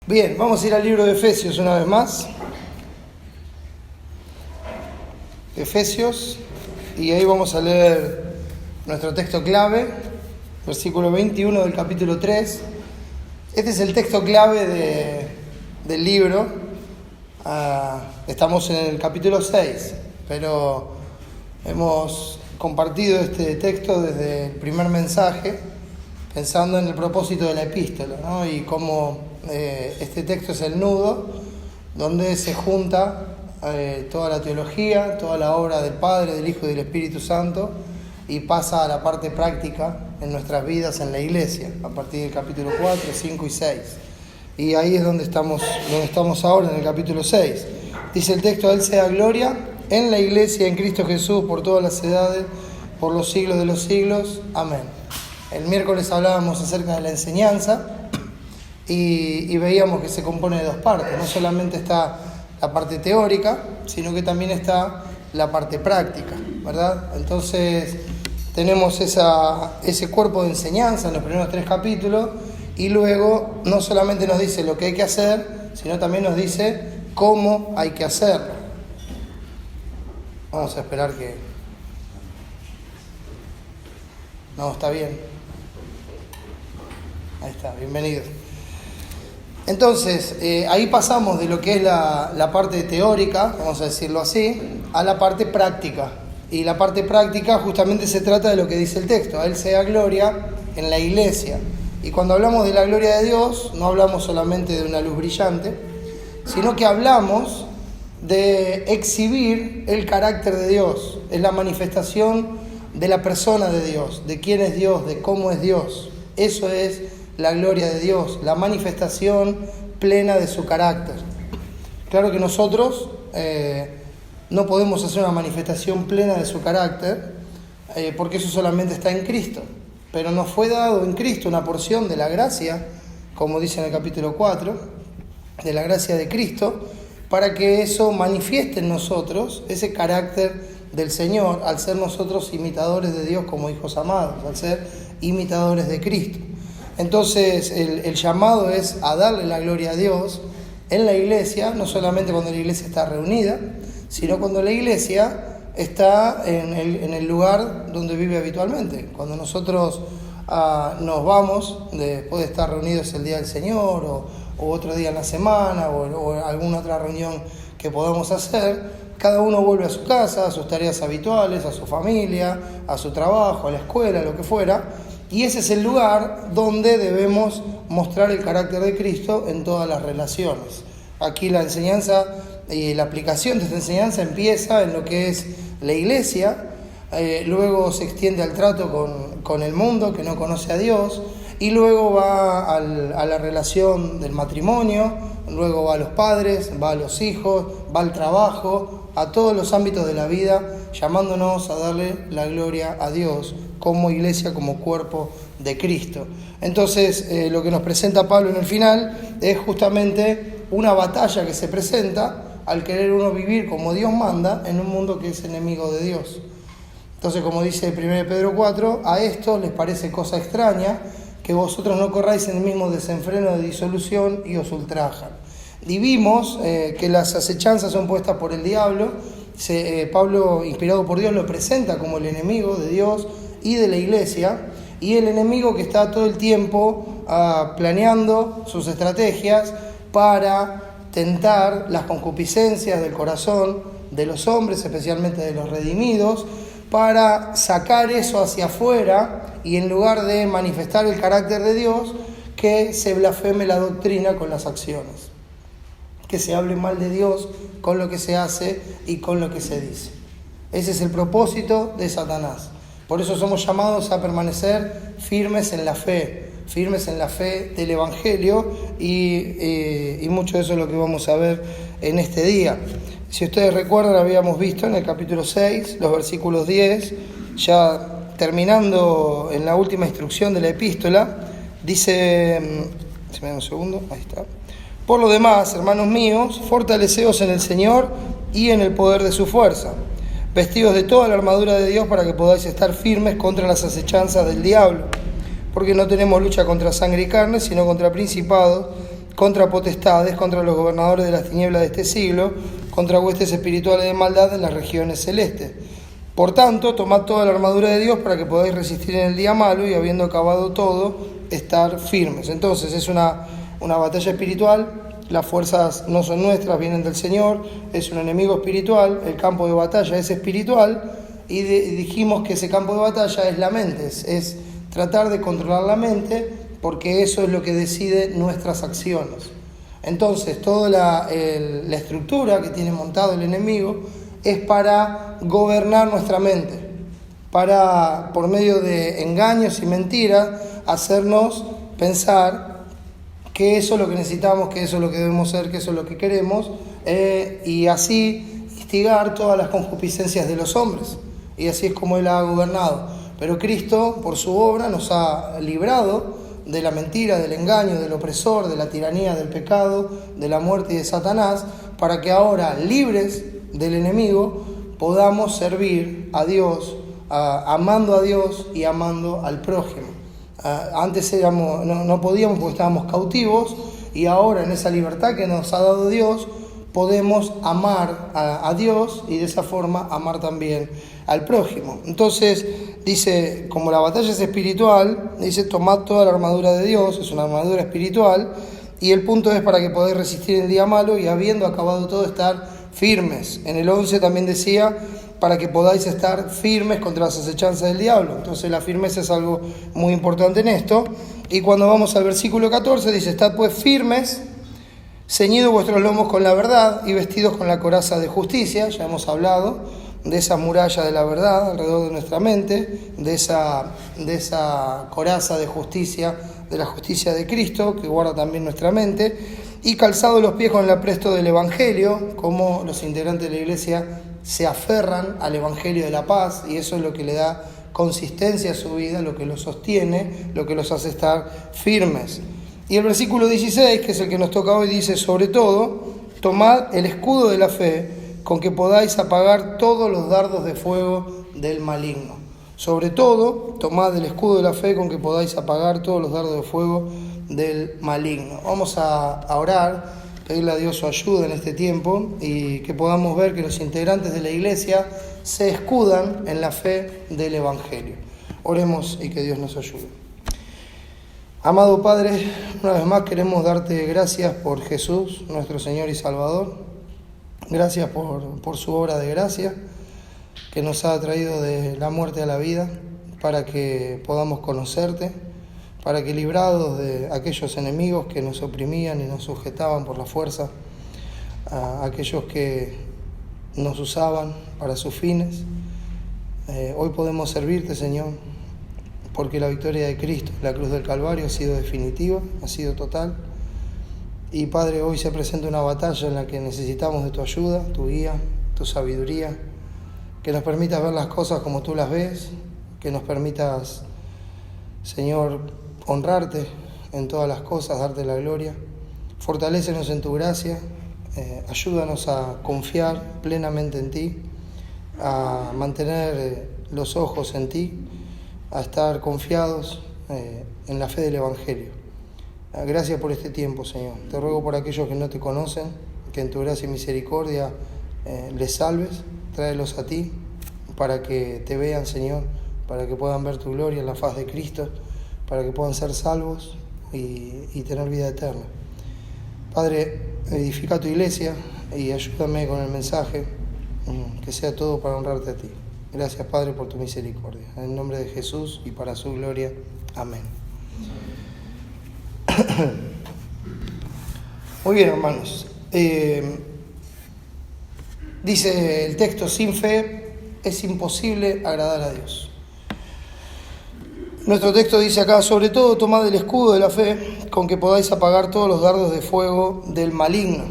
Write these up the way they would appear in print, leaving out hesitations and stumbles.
Bien, vamos a ir al libro de Efesios una vez más. Efesios, y ahí vamos a leer nuestro texto clave, versículo 21 del capítulo 3. Este es el texto clave del libro. Estamos en el capítulo 6, pero hemos compartido este texto desde el primer mensaje, pensando en el propósito de la epístola, ¿no? Y cómo este texto es el nudo donde se junta toda la teología, toda la obra del Padre, del Hijo y del Espíritu Santo, y pasa a la parte práctica en nuestras vidas en la iglesia, a partir del capítulo 4, 5 y 6. Y ahí es donde estamos ahora, en el capítulo 6. Dice el texto: a Él sea gloria en la iglesia, en Cristo Jesús, por todas las edades, por los siglos de los siglos. Amén. El miércoles hablábamos acerca de la enseñanza y veíamos que se compone de dos partes. No solamente está la parte teórica, sino que también está la parte práctica, ¿verdad? Entonces tenemos ese cuerpo de enseñanza en los primeros 3 capítulos, y luego no solamente nos dice lo que hay que hacer, sino también nos dice cómo hay que hacerlo. Vamos a esperar que... No, está bien. Ahí está, bienvenido. Entonces, ahí pasamos de lo que es la parte teórica, vamos a decirlo así, a la parte práctica. Y la parte práctica justamente se trata de lo que dice el texto: a Él sea gloria en la iglesia. Y cuando hablamos de la gloria de Dios, no hablamos solamente de una luz brillante, sino que hablamos de exhibir el carácter de Dios. Es la manifestación de la persona de Dios, de quién es Dios, de cómo es Dios. Eso es la gloria de Dios, la manifestación plena de su carácter. Claro que nosotros no podemos hacer una manifestación plena de su carácter, porque eso solamente está en Cristo. Pero nos fue dado en Cristo una porción de la gracia, como dice en el capítulo 4, de la gracia de Cristo, para que eso manifieste en nosotros ese carácter del Señor, al ser nosotros imitadores de Dios como hijos amados, al ser imitadores de Cristo. Entonces el llamado es a darle la gloria a Dios en la iglesia, no solamente cuando la iglesia está reunida, sino cuando la iglesia está en el lugar donde vive habitualmente. Cuando nosotros nos vamos, después de estar reunidos el día del Señor, o otro día en la semana, o alguna otra reunión que podamos hacer, cada uno vuelve a su casa, a sus tareas habituales, a su familia, a su trabajo, a la escuela, lo que fuera. Y ese es el lugar donde debemos mostrar el carácter de Cristo en todas las relaciones. Aquí la enseñanza y la aplicación de esta enseñanza empieza en lo que es la iglesia, luego se extiende al trato con el mundo que no conoce a Dios, y luego va a la relación del matrimonio, luego va a los padres, va a los hijos, va al trabajo, a todos los ámbitos de la vida, llamándonos a darle la gloria a Dios como iglesia, como cuerpo de Cristo. Entonces, lo que nos presenta Pablo en el final es justamente una batalla que se presenta al querer uno vivir como Dios manda en un mundo que es enemigo de Dios. Entonces, como dice 1 Pedro 4, a estos les parece cosa extraña que vosotros no corráis en el mismo desenfreno de disolución y os ultrajan. Y vimos que las acechanzas son puestas por el diablo. Pablo, inspirado por Dios, lo presenta como el enemigo de Dios y de la iglesia, y el enemigo que está todo el tiempo planeando sus estrategias para tentar las concupiscencias del corazón de los hombres, especialmente de los redimidos, para sacar eso hacia afuera, y en lugar de manifestar el carácter de Dios, que se blasfeme la doctrina con las acciones, que se hable mal de Dios con lo que se hace y con lo que se dice. Ese es el propósito de Satanás. Por eso somos llamados a permanecer firmes en la fe del Evangelio, y mucho de eso es lo que vamos a ver en este día. Si ustedes recuerdan, habíamos visto en el capítulo 6, los versículos 10, ya terminando en la última instrucción de la epístola, dice, si me da un segundo, ahí está. Por lo demás, hermanos míos, fortaleceos en el Señor y en el poder de su fuerza, vestidos de toda la armadura de Dios para que podáis estar firmes contra las acechanzas del diablo, porque no tenemos lucha contra sangre y carne, sino contra principados, contra potestades, contra los gobernadores de las tinieblas de este siglo, contra huestes espirituales de maldad en las regiones celestes. Por tanto, tomad toda la armadura de Dios para que podáis resistir en el día malo y, habiendo acabado todo, estar firmes. Entonces es una batalla espiritual. Las fuerzas no son nuestras, vienen del Señor. Es un enemigo espiritual. El campo de batalla es espiritual. Y dijimos que ese campo de batalla es la mente. Es tratar de controlar la mente, porque eso es lo que decide nuestras acciones. Entonces, toda la estructura que tiene montado el enemigo es para gobernar nuestra mente, para, por medio de engaños y mentiras, hacernos pensar que eso es lo que necesitamos, que eso es lo que debemos ser, que eso es lo que queremos, y así instigar todas las concupiscencias de los hombres. Y así es como Él ha gobernado. Pero Cristo, por su obra, nos ha librado de la mentira, del engaño, del opresor, de la tiranía, del pecado, de la muerte y de Satanás, para que ahora, libres del enemigo, podamos servir a Dios, amando a Dios y amando al prójimo. Antes no podíamos porque estábamos cautivos, y ahora en esa libertad que nos ha dado Dios podemos amar a Dios y de esa forma amar también al prójimo. Entonces dice, como la batalla es espiritual, dice tomad toda la armadura de Dios, es una armadura espiritual, y el punto es para que podáis resistir el día malo y, habiendo acabado todo, estar firmes. En el 11 también decía, para que podáis estar firmes contra las acechanzas del diablo. Entonces la firmeza es algo muy importante en esto. Y cuando vamos al versículo 14 dice, estad pues firmes, ceñidos vuestros lomos con la verdad y vestidos con la coraza de justicia. Ya hemos hablado de esa muralla de la verdad alrededor de nuestra mente, de esa coraza de justicia, de la justicia de Cristo, que guarda también nuestra mente, y calzados los pies con el apresto del Evangelio, como los integrantes de la Iglesia se aferran al Evangelio de la paz, y eso es lo que le da consistencia a su vida, lo que los sostiene, lo que los hace estar firmes. Y el versículo 16, que es el que nos toca hoy, dice, sobre todo, tomad el escudo de la fe, con que podáis apagar todos los dardos de fuego del maligno. Sobre todo, tomad el escudo de la fe, con que podáis apagar todos los dardos de fuego del maligno. Vamos a orar, pedirle a Dios su ayuda en este tiempo, y que podamos ver que los integrantes de la Iglesia se escudan en la fe del Evangelio. Oremos y que Dios nos ayude. Amado Padre, una vez más queremos darte gracias por Jesús, nuestro Señor y Salvador. Gracias por su obra de gracia, que nos ha traído de la muerte a la vida, para que podamos conocerte, para que, librados de aquellos enemigos que nos oprimían y nos sujetaban por la fuerza, aquellos que nos usaban para sus fines, hoy podemos servirte, Señor, porque la victoria de Cristo en la cruz del Calvario ha sido definitiva, ha sido total. Y Padre, hoy se presenta una batalla en la que necesitamos de tu ayuda, tu guía, tu sabiduría, que nos permitas ver las cosas como tú las ves, que nos permitas, Señor, honrarte en todas las cosas, darte la gloria. Fortalécenos en tu gracia, ayúdanos a confiar plenamente en ti, a mantener los ojos en ti, a estar confiados en la fe del Evangelio. Gracias por este tiempo, Señor. Te ruego por aquellos que no te conocen, que en tu gracia y misericordia les salves, tráelos a ti, para que te vean, Señor, para que puedan ver tu gloria en la faz de Cristo, para que puedan ser salvos y tener vida eterna. Padre, edifica tu iglesia y ayúdame con el mensaje, que sea todo para honrarte a ti. Gracias, Padre, por tu misericordia. En el nombre de Jesús y para su gloria. Amén. Muy bien, hermanos. Dice el texto, sin fe es imposible agradar a Dios. Nuestro texto dice acá, sobre todo tomad el escudo de la fe, con que podáis apagar todos los dardos de fuego del maligno.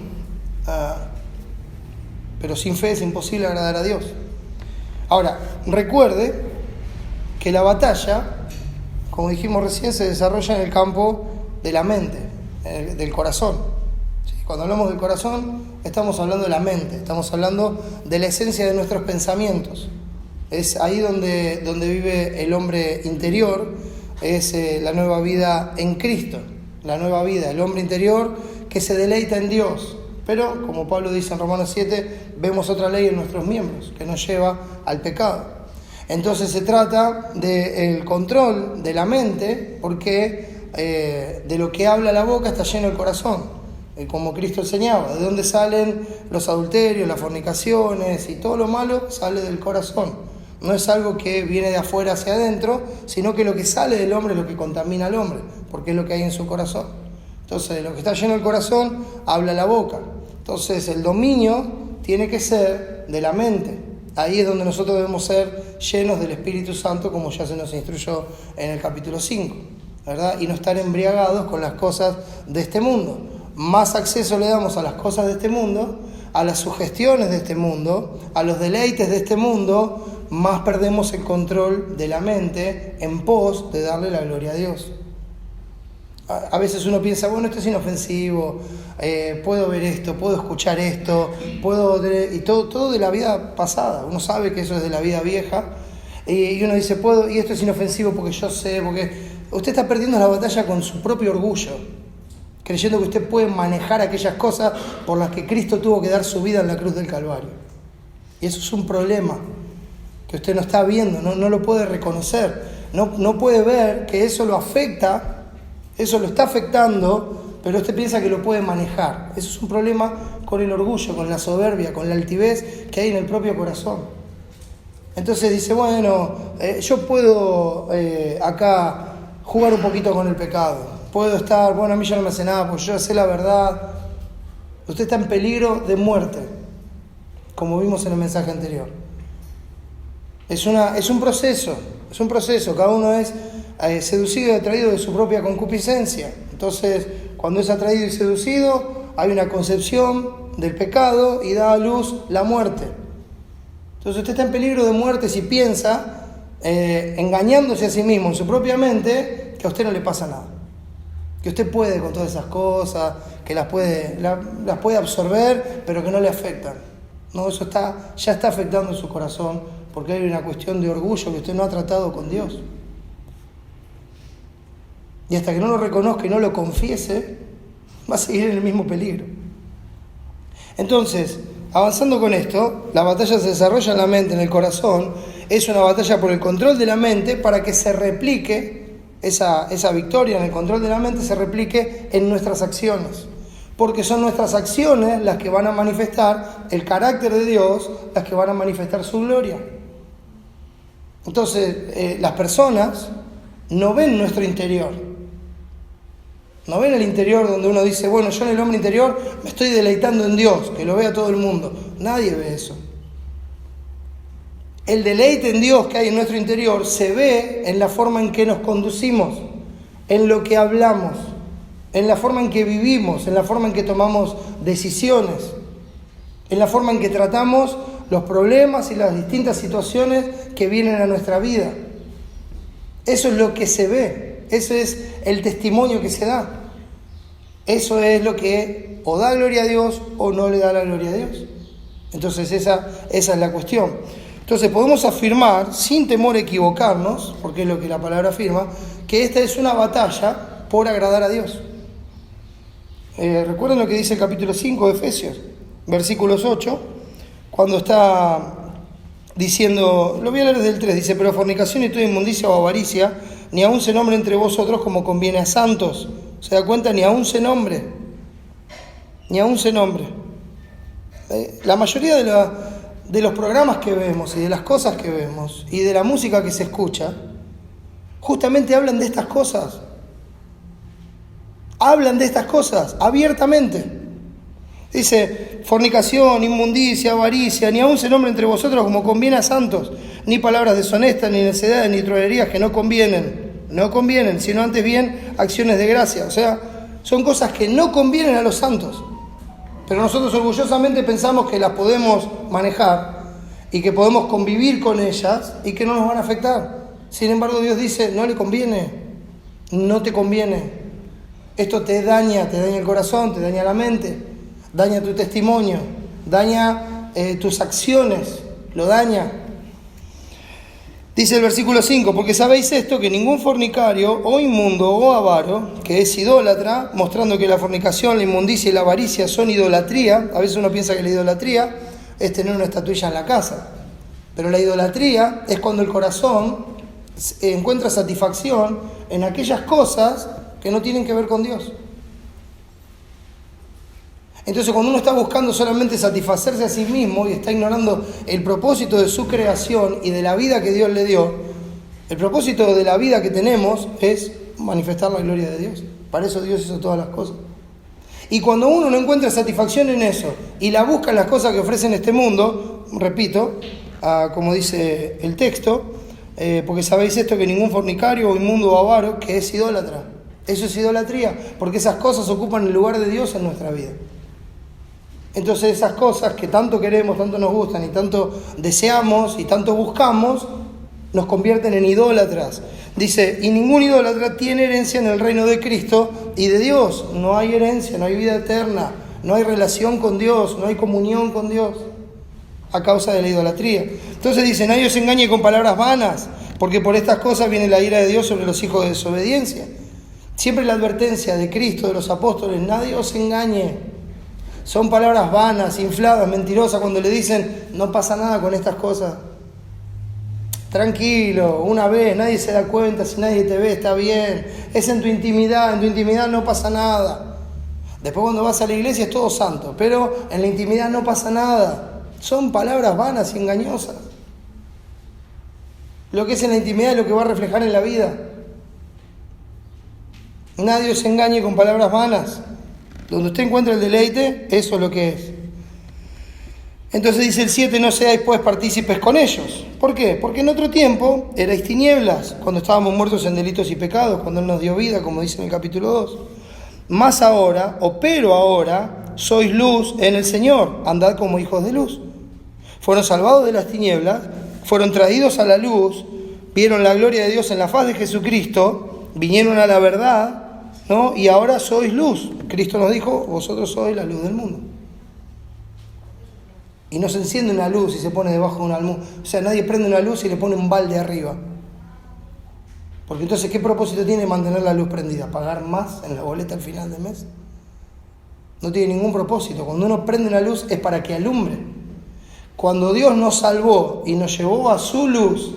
Pero sin fe es imposible agradar a Dios. Ahora, recuerde que la batalla, como dijimos recién, se desarrolla en el campo de la mente, del corazón. Cuando hablamos del corazón, estamos hablando de la mente, estamos hablando de la esencia de nuestros pensamientos. Es ahí donde vive el hombre interior, es la nueva vida en Cristo, la nueva vida, el hombre interior que se deleita en Dios. Pero, como Pablo dice en Romanos 7, vemos otra ley en nuestros miembros que nos lleva al pecado. Entonces se trata del control de la mente, porque de lo que habla la boca está lleno el corazón. Como Cristo enseñaba, de dónde salen los adulterios, las fornicaciones y todo lo malo sale del corazón. No es algo que viene de afuera hacia adentro, sino que lo que sale del hombre es lo que contamina al hombre, porque es lo que hay en su corazón. Entonces, de lo que está lleno el corazón, habla la boca. Entonces, el dominio tiene que ser de la mente. Ahí es donde nosotros debemos ser llenos del Espíritu Santo, como ya se nos instruyó en el capítulo 5, ¿verdad? Y no estar embriagados con las cosas de este mundo. Más acceso le damos a las cosas de este mundo, a las sugestiones de este mundo, a los deleites de este mundo, más perdemos el control de la mente en pos de darle la gloria a Dios. A veces uno piensa, bueno, esto es inofensivo, puedo ver esto, puedo escuchar esto, y todo de la vida pasada. Uno sabe que eso es de la vida vieja, y uno dice, y esto es inofensivo porque yo sé, porque usted está perdiendo la batalla con su propio orgullo, creyendo que usted puede manejar aquellas cosas por las que Cristo tuvo que dar su vida en la cruz del Calvario. Y eso es un problema que usted no está viendo, no lo puede reconocer, no puede ver que eso lo afecta. Eso lo está afectando, pero usted piensa que lo puede manejar. Eso es un problema con el orgullo, con la soberbia, con la altivez que hay en el propio corazón. Entonces dice, bueno, yo puedo acá jugar un poquito con el pecado. Puedo estar, bueno, a mí ya no me hace nada, porque yo ya sé la verdad. Usted está en peligro de muerte, como vimos en el mensaje anterior. Es un proceso, cada uno es seducido y atraído de su propia concupiscencia. Entonces, cuando es atraído y seducido, hay una concepción del pecado y da a luz la muerte. Entonces usted está en peligro de muerte si piensa, engañándose a sí mismo en su propia mente, que a usted no le pasa nada, que usted puede con todas esas cosas, que las puede absorber, pero que no le afectan. No, eso ya está afectando su corazón, porque hay una cuestión de orgullo que usted no ha tratado con Dios. Y hasta que no lo reconozca y no lo confiese, va a seguir en el mismo peligro. Entonces, avanzando con esto, la batalla se desarrolla en la mente, en el corazón. Es una batalla por el control de la mente para que se replique, esa victoria en el control de la mente se replique en nuestras acciones. Porque son nuestras acciones las que van a manifestar el carácter de Dios, las que van a manifestar su gloria. Entonces, las personas no ven nuestro interior. No ven el interior donde uno dice, bueno, yo en el hombre interior me estoy deleitando en Dios, que lo vea todo el mundo. Nadie ve eso. El deleite en Dios que hay en nuestro interior se ve en la forma en que nos conducimos, en lo que hablamos, en la forma en que vivimos, en la forma en que tomamos decisiones, en la forma en que tratamos los problemas y las distintas situaciones que vienen a nuestra vida. Eso es lo que se ve. Ese es el testimonio que se da. Eso es lo que o da gloria a Dios o no le da la gloria a Dios. Entonces esa es la cuestión. Entonces podemos afirmar, sin temor a equivocarnos, porque es lo que la palabra afirma, que esta es una batalla por agradar a Dios. Recuerden lo que dice el capítulo 5 de Efesios, versículos 8, cuando está diciendo, lo voy a leer desde el 3, dice, pero fornicación y toda inmundicia o avaricia, ni aun se nombre entre vosotros como conviene a santos. ¿Se da cuenta? Ni aun se nombre. Ni aun se nombre. La mayoría de los programas que vemos y de las cosas que vemos y de la música que se escucha, justamente hablan de estas cosas. Hablan de estas cosas abiertamente. Dice, fornicación, inmundicia, avaricia, ni aun se nombre entre vosotros como conviene a santos, ni palabras deshonestas, ni necedades, ni trolerías que no convienen, sino antes bien acciones de gracia. O sea, son cosas que no convienen a los santos, pero nosotros orgullosamente pensamos que las podemos manejar y que podemos convivir con ellas y que no nos van a afectar. Sin embargo, Dios dice, no le conviene, no te conviene. Esto te daña el corazón, te daña la mente, daña tu testimonio, daña tus acciones, lo daña. Dice el versículo 5, porque sabéis esto, que ningún fornicario o inmundo o avaro, que es idólatra, mostrando que la fornicación, la inmundicia y la avaricia son idolatría. A veces uno piensa que la idolatría es tener una estatuilla en la casa, pero la idolatría es cuando el corazón encuentra satisfacción en aquellas cosas que no tienen que ver con Dios. Entonces, cuando uno está buscando solamente satisfacerse a sí mismo y está ignorando el propósito de su creación y de la vida que Dios le dio, el propósito de la vida que tenemos es manifestar la gloria de Dios. Para eso Dios hizo todas las cosas. Y cuando uno no encuentra satisfacción en eso y la busca en las cosas que ofrecen este mundo, repito, como dice el texto, porque sabéis esto, que ningún fornicario o inmundo o avaro, que es idólatra. Eso es idolatría, porque esas cosas ocupan el lugar de Dios en nuestra vida. Entonces esas cosas que tanto queremos, tanto nos gustan y tanto deseamos y tanto buscamos, nos convierten en idólatras. Dice, y ningún idólatra tiene herencia en el reino de Cristo y de Dios. No hay herencia, no hay vida eterna, no hay relación con Dios, no hay comunión con Dios a causa de la idolatría. Entonces dice, nadie os engañe con palabras vanas, porque por estas cosas viene la ira de Dios sobre los hijos de desobediencia. Siempre la advertencia de Cristo, de los apóstoles, nadie os engañe. Son palabras vanas, infladas, mentirosas, cuando le dicen, no pasa nada con estas cosas. Tranquilo, una vez, nadie se da cuenta, si nadie te ve, está bien. Es en tu intimidad no pasa nada. Después cuando vas a la iglesia es todo santo, pero en la intimidad no pasa nada. Son palabras vanas y engañosas. Lo que es en la intimidad es lo que va a reflejar en la vida. Nadie os engañe con palabras vanas. Donde usted encuentra el deleite, eso es lo que es. Entonces dice el 7, no seáis pues partícipes con ellos. ¿Por qué? Porque en otro tiempo erais tinieblas, cuando estábamos muertos en delitos y pecados, cuando Él nos dio vida, como dice en el capítulo 2. Mas ahora, pero ahora, sois luz en el Señor, andad como hijos de luz. Fueron salvados de las tinieblas, fueron traídos a la luz, vieron la gloria de Dios en la faz de Jesucristo, vinieron a la verdad, ¿no? Y ahora sois luz. Cristo nos dijo, vosotros sois la luz del mundo. Y no se enciende una luz y se pone debajo de un almud. O sea, nadie prende una luz y le pone un balde arriba. Porque entonces, ¿qué propósito tiene mantener la luz prendida? ¿Pagar más en la boleta al final del mes? No tiene ningún propósito. Cuando uno prende una luz es para que alumbre. Cuando Dios nos salvó y nos llevó a su luz,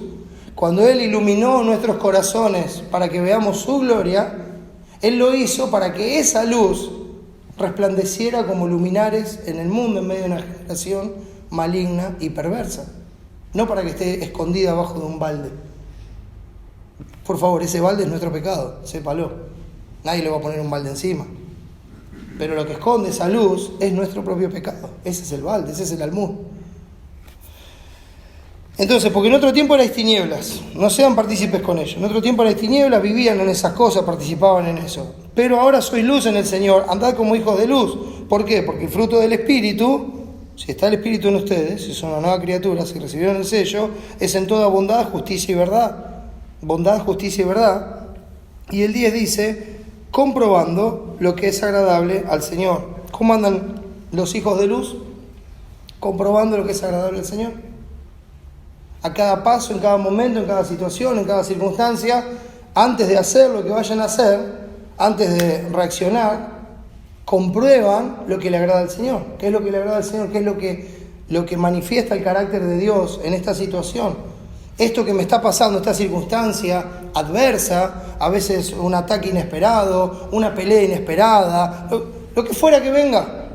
cuando Él iluminó nuestros corazones para que veamos su gloria, Él lo hizo para que esa luz resplandeciera como luminares en el mundo en medio de una generación maligna y perversa. No para que esté escondida abajo de un balde. Por favor, ese balde es nuestro pecado, sépalo. Nadie le va a poner un balde encima. Pero lo que esconde esa luz es nuestro propio pecado. Ese es el balde, ese es el almud. Entonces, porque en otro tiempo erais tinieblas, no sean partícipes con ellos. En otro tiempo erais tinieblas, vivían en esas cosas, participaban en eso. Pero ahora sois luz en el Señor, andad como hijos de luz. ¿Por qué? Porque el fruto del Espíritu, si está el Espíritu en ustedes, si son una nueva criatura, si recibieron el sello, es en toda bondad, justicia y verdad. Bondad, justicia y verdad. Y el 10 dice, comprobando lo que es agradable al Señor. ¿Cómo andan los hijos de luz? Comprobando lo que es agradable al Señor. A cada paso, en cada momento, en cada situación, en cada circunstancia, antes de hacer lo que vayan a hacer, antes de reaccionar, comprueban lo que le agrada al Señor. ¿Qué es lo que le agrada al Señor? ¿Qué es lo que manifiesta el carácter de Dios en esta situación? Esto que me está pasando, esta circunstancia adversa, a veces un ataque inesperado, una pelea inesperada, lo que fuera que venga.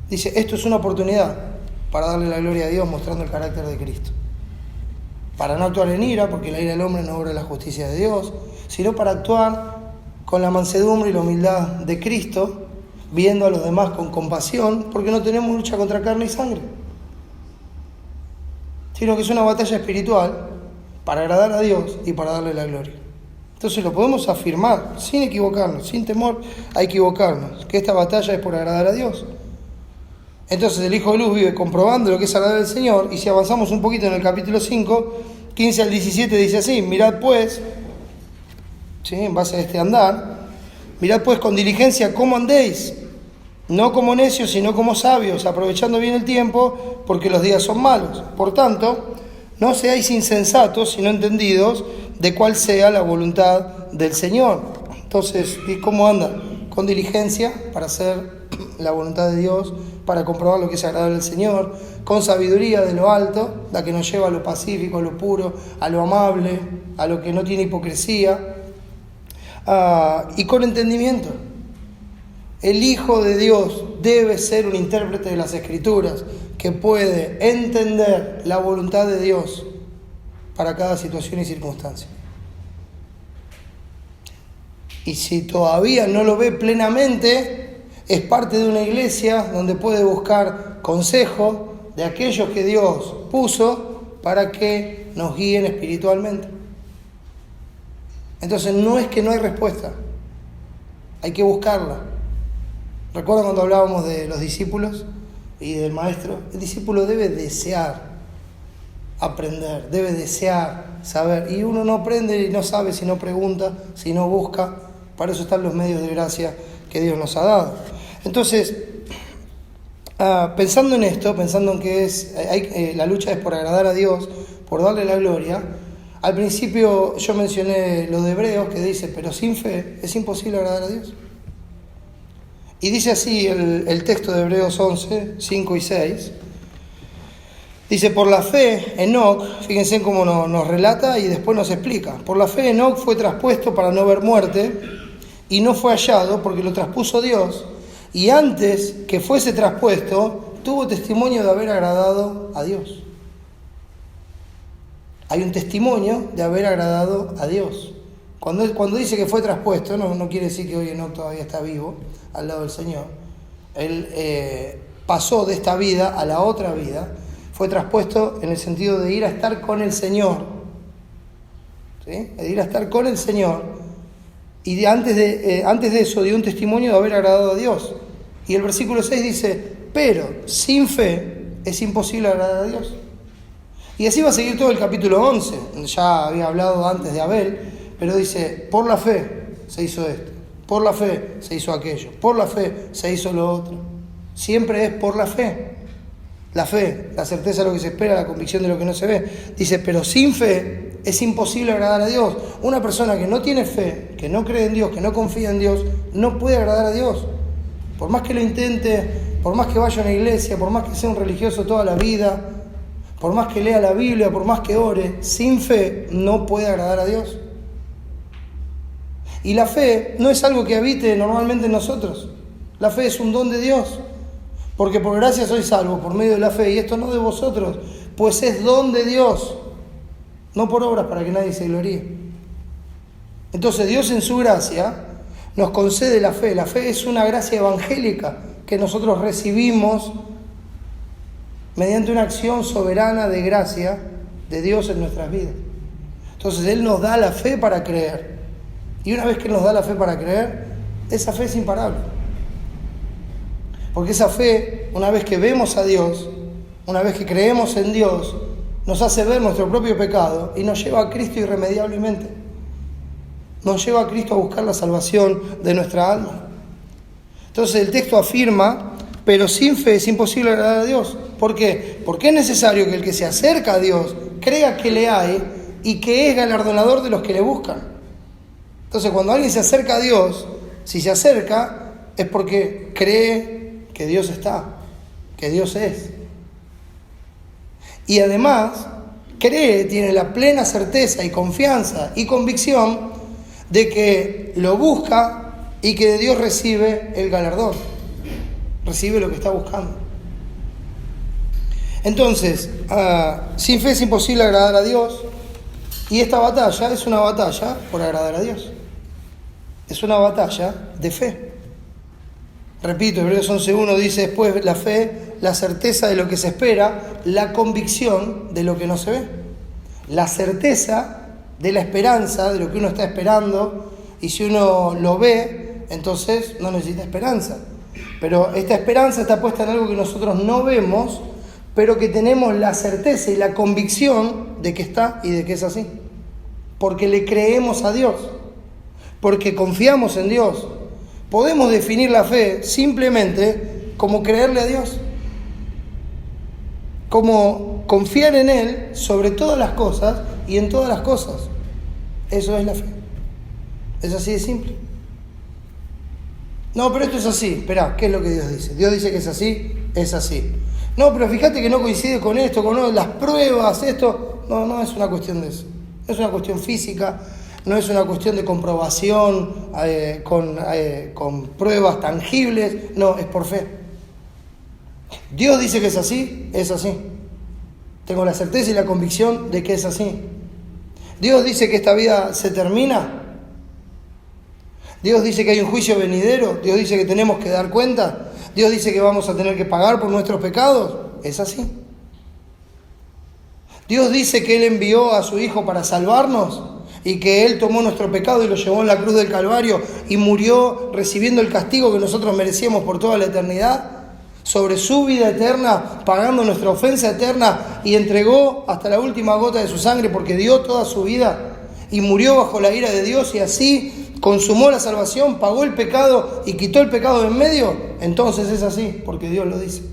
Dice, esto es una oportunidad para darle la gloria a Dios mostrando el carácter de Cristo. Para no actuar en ira, porque la ira del hombre no obra la justicia de Dios, sino para actuar con la mansedumbre y la humildad de Cristo, viendo a los demás con compasión, porque no tenemos lucha contra carne y sangre, sino que es una batalla espiritual para agradar a Dios y para darle la gloria. Entonces lo podemos afirmar sin equivocarnos, sin temor a equivocarnos, que esta batalla es por agradar a Dios. Entonces el Hijo de Luz vive comprobando lo que es agradable al Señor, y si avanzamos un poquito en el capítulo 5, 15 al 17 dice así, mirad pues, ¿sí? En base a este andar, mirad pues con diligencia cómo andéis, no como necios, sino como sabios, aprovechando bien el tiempo, porque los días son malos. Por tanto, no seáis insensatos, sino entendidos de cuál sea la voluntad del Señor. Entonces, ¿cómo anda? Con diligencia para hacer la voluntad de Dios, para comprobar lo que es agradable al Señor, con sabiduría de lo alto, la que nos lleva a lo pacífico, a lo puro, a lo amable, a lo que no tiene hipocresía, y con entendimiento. El Hijo de Dios debe ser un intérprete de las Escrituras, que puede entender la voluntad de Dios para cada situación y circunstancia. Y si todavía no lo ve plenamente, es parte de una iglesia donde puede buscar consejo de aquellos que Dios puso para que nos guíen espiritualmente. Entonces no es que no hay respuesta, hay que buscarla. ¿Recuerdan cuando hablábamos de los discípulos y del maestro? El discípulo debe desear aprender, debe desear saber. Y uno no aprende y no sabe si no pregunta, si no busca. Para eso están los medios de gracia que Dios nos ha dado. Entonces, pensando en esto, pensando en que la lucha es por agradar a Dios, por darle la gloria, al principio yo mencioné lo de Hebreos que dice, pero sin fe es imposible agradar a Dios. Y dice así el texto de Hebreos 11, 5 y 6. Dice, por la fe, Enoc, fíjense cómo nos relata y después nos explica. Por la fe, Enoc fue traspuesto para no ver muerte y no fue hallado porque lo traspuso Dios. Y antes que fuese traspuesto, tuvo testimonio de haber agradado a Dios. Hay un testimonio de haber agradado a Dios. Cuando dice que fue traspuesto, no quiere decir que hoy Enoc todavía está vivo al lado del Señor. Él pasó de esta vida a la otra vida. Fue traspuesto en el sentido de ir a estar con el Señor. ¿Sí? De ir a estar con el Señor. Y antes de eso dio un testimonio de haber agradado a Dios. Y el versículo 6 dice, pero sin fe es imposible agradar a Dios. Y así va a seguir todo el capítulo 11. Ya había hablado antes de Abel, pero dice, por la fe se hizo esto, por la fe se hizo aquello, por la fe se hizo lo otro. Siempre es por la fe. La fe, la certeza de lo que se espera, la convicción de lo que no se ve. Dice, pero sin fe es imposible agradar a Dios. Una persona que no tiene fe, que no cree en Dios, que no confía en Dios, no puede agradar a Dios. Por más que lo intente, por más que vaya a una iglesia, por más que sea un religioso toda la vida, por más que lea la Biblia, por más que ore, sin fe no puede agradar a Dios. Y la fe no es algo que habite normalmente en nosotros. La fe es un don de Dios. Porque por gracia sois salvos por medio de la fe, y esto no de vosotros, pues es don de Dios, no por obras para que nadie se gloríe. Entonces Dios en su gracia nos concede la fe. La fe es una gracia evangélica que nosotros recibimos mediante una acción soberana de gracia de Dios en nuestras vidas. Entonces Él nos da la fe para creer. Y una vez que Él nos da la fe para creer, esa fe es imparable. Porque esa fe, una vez que vemos a Dios, una vez que creemos en Dios, nos hace ver nuestro propio pecado y nos lleva a Cristo irremediablemente. Nos lleva a Cristo a buscar la salvación de nuestra alma. Entonces el texto afirma, pero sin fe es imposible agradar a Dios. ¿Por qué? Porque es necesario que el que se acerca a Dios crea que le hay y que es galardonador de los que le buscan. Entonces cuando alguien se acerca a Dios, si se acerca es porque cree que Dios está, que Dios es. Y además, tiene la plena certeza y confianza y convicción de que lo busca y que de Dios recibe el galardón, recibe lo que está buscando. Entonces, sin fe es imposible agradar a Dios, y esta batalla es una batalla por agradar a Dios. Es una batalla de fe. Repito, Hebreos 11.1 dice después la fe, la certeza de lo que se espera, la convicción de lo que no se ve. La certeza de la esperanza, de lo que uno está esperando, y si uno lo ve, entonces no necesita esperanza. Pero esta esperanza está puesta en algo que nosotros no vemos, pero que tenemos la certeza y la convicción de que está y de que es así. Porque le creemos a Dios, porque confiamos en Dios. Podemos definir la fe simplemente como creerle a Dios. como confiar en Él sobre todas las cosas y en todas las cosas. Eso es la fe. Es así de simple. No, pero esto es así. Esperá, ¿qué es lo que Dios dice? Dios dice que es así, es así. No, pero fíjate que no coincide con esto, con las pruebas, esto. No es una cuestión de eso. No es una cuestión física, no es una cuestión de comprobación con pruebas tangibles. No, es por fe. Dios dice que es así, es así. Tengo la certeza y la convicción de que es así. Dios dice que esta vida se termina. Dios dice que hay un juicio venidero. Dios dice que tenemos que dar cuenta. Dios dice que vamos a tener que pagar por nuestros pecados. Es así. Dios dice que Él envió a su Hijo para salvarnos y que Él tomó nuestro pecado y lo llevó en la cruz del Calvario y murió recibiendo el castigo que nosotros merecíamos por toda la eternidad, sobre su vida eterna, pagando nuestra ofensa eterna, y entregó hasta la última gota de su sangre porque dio toda su vida y murió bajo la ira de Dios y así consumó la salvación, pagó el pecado y quitó el pecado de en medio. Entonces es así, porque Dios lo dice.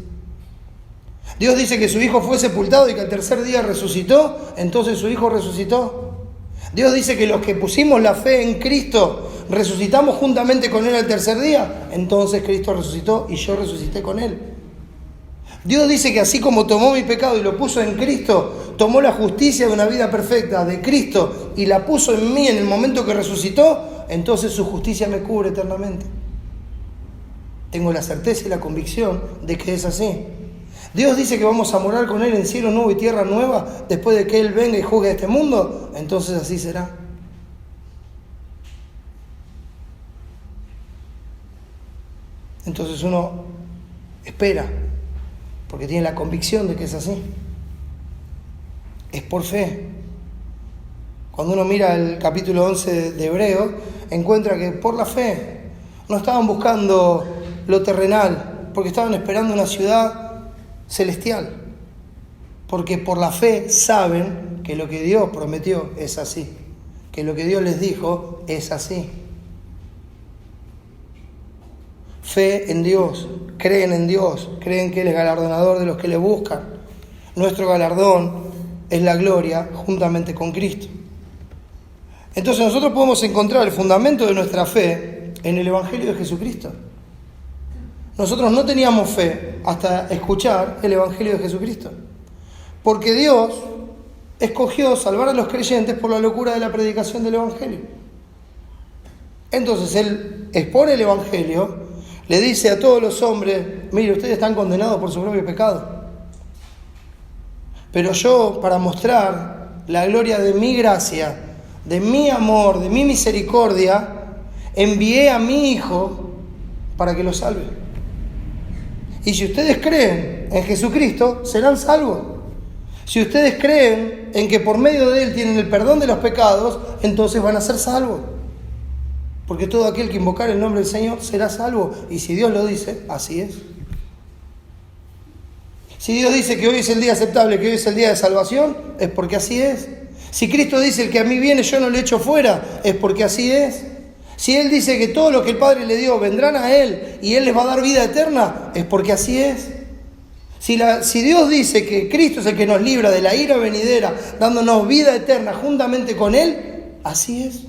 Dios dice que su Hijo fue sepultado y que al tercer día resucitó, entonces su Hijo resucitó. Dios dice que los que pusimos la fe en Cristo resucitamos juntamente con Él al tercer día, entonces Cristo resucitó y yo resucité con Él. Dios dice que así como tomó mi pecado y lo puso en Cristo, tomó la justicia de una vida perfecta de Cristo y la puso en mí en el momento que resucitó, entonces su justicia me cubre eternamente. Tengo la certeza y la convicción de que es así. Dios dice que vamos a morar con Él en cielo nuevo y tierra nueva después de que Él venga y juzgue a este mundo, entonces así será. Entonces uno espera, porque tiene la convicción de que es así. Es por fe. Cuando uno mira el capítulo 11 de Hebreos, encuentra que por la fe no estaban buscando lo terrenal, porque estaban esperando una ciudad celestial. Porque por la fe saben que lo que Dios prometió es así, que lo que Dios les dijo es así. Fe en Dios, creen en Dios, creen que Él es galardonador de los que le buscan. Nuestro galardón es la gloria juntamente con Cristo. Entonces nosotros podemos encontrar el fundamento de nuestra fe en el Evangelio de Jesucristo. Nosotros no teníamos fe hasta escuchar el Evangelio de Jesucristo. Porque Dios escogió salvar a los creyentes por la locura de la predicación del Evangelio. Entonces Él expone el Evangelio, le dice a todos los hombres: mire, ustedes están condenados por su propio pecado. Pero yo, para mostrar la gloria de mi gracia, de mi amor, de mi misericordia, envié a mi Hijo para que los salve. Y si ustedes creen en Jesucristo, serán salvos. Si ustedes creen en que por medio de Él tienen el perdón de los pecados, entonces van a ser salvos. Porque todo aquel que invocar el nombre del Señor será salvo. Y si Dios lo dice, así es. Si Dios dice que hoy es el día aceptable, que hoy es el día de salvación, es porque así es. Si Cristo dice: el que a mí viene yo no le echo fuera, es porque así es. Si Él dice que todo lo que el Padre le dio vendrán a Él y Él les va a dar vida eterna, es porque así es. Si Dios dice que Cristo es el que nos libra de la ira venidera, dándonos vida eterna juntamente con Él, así es.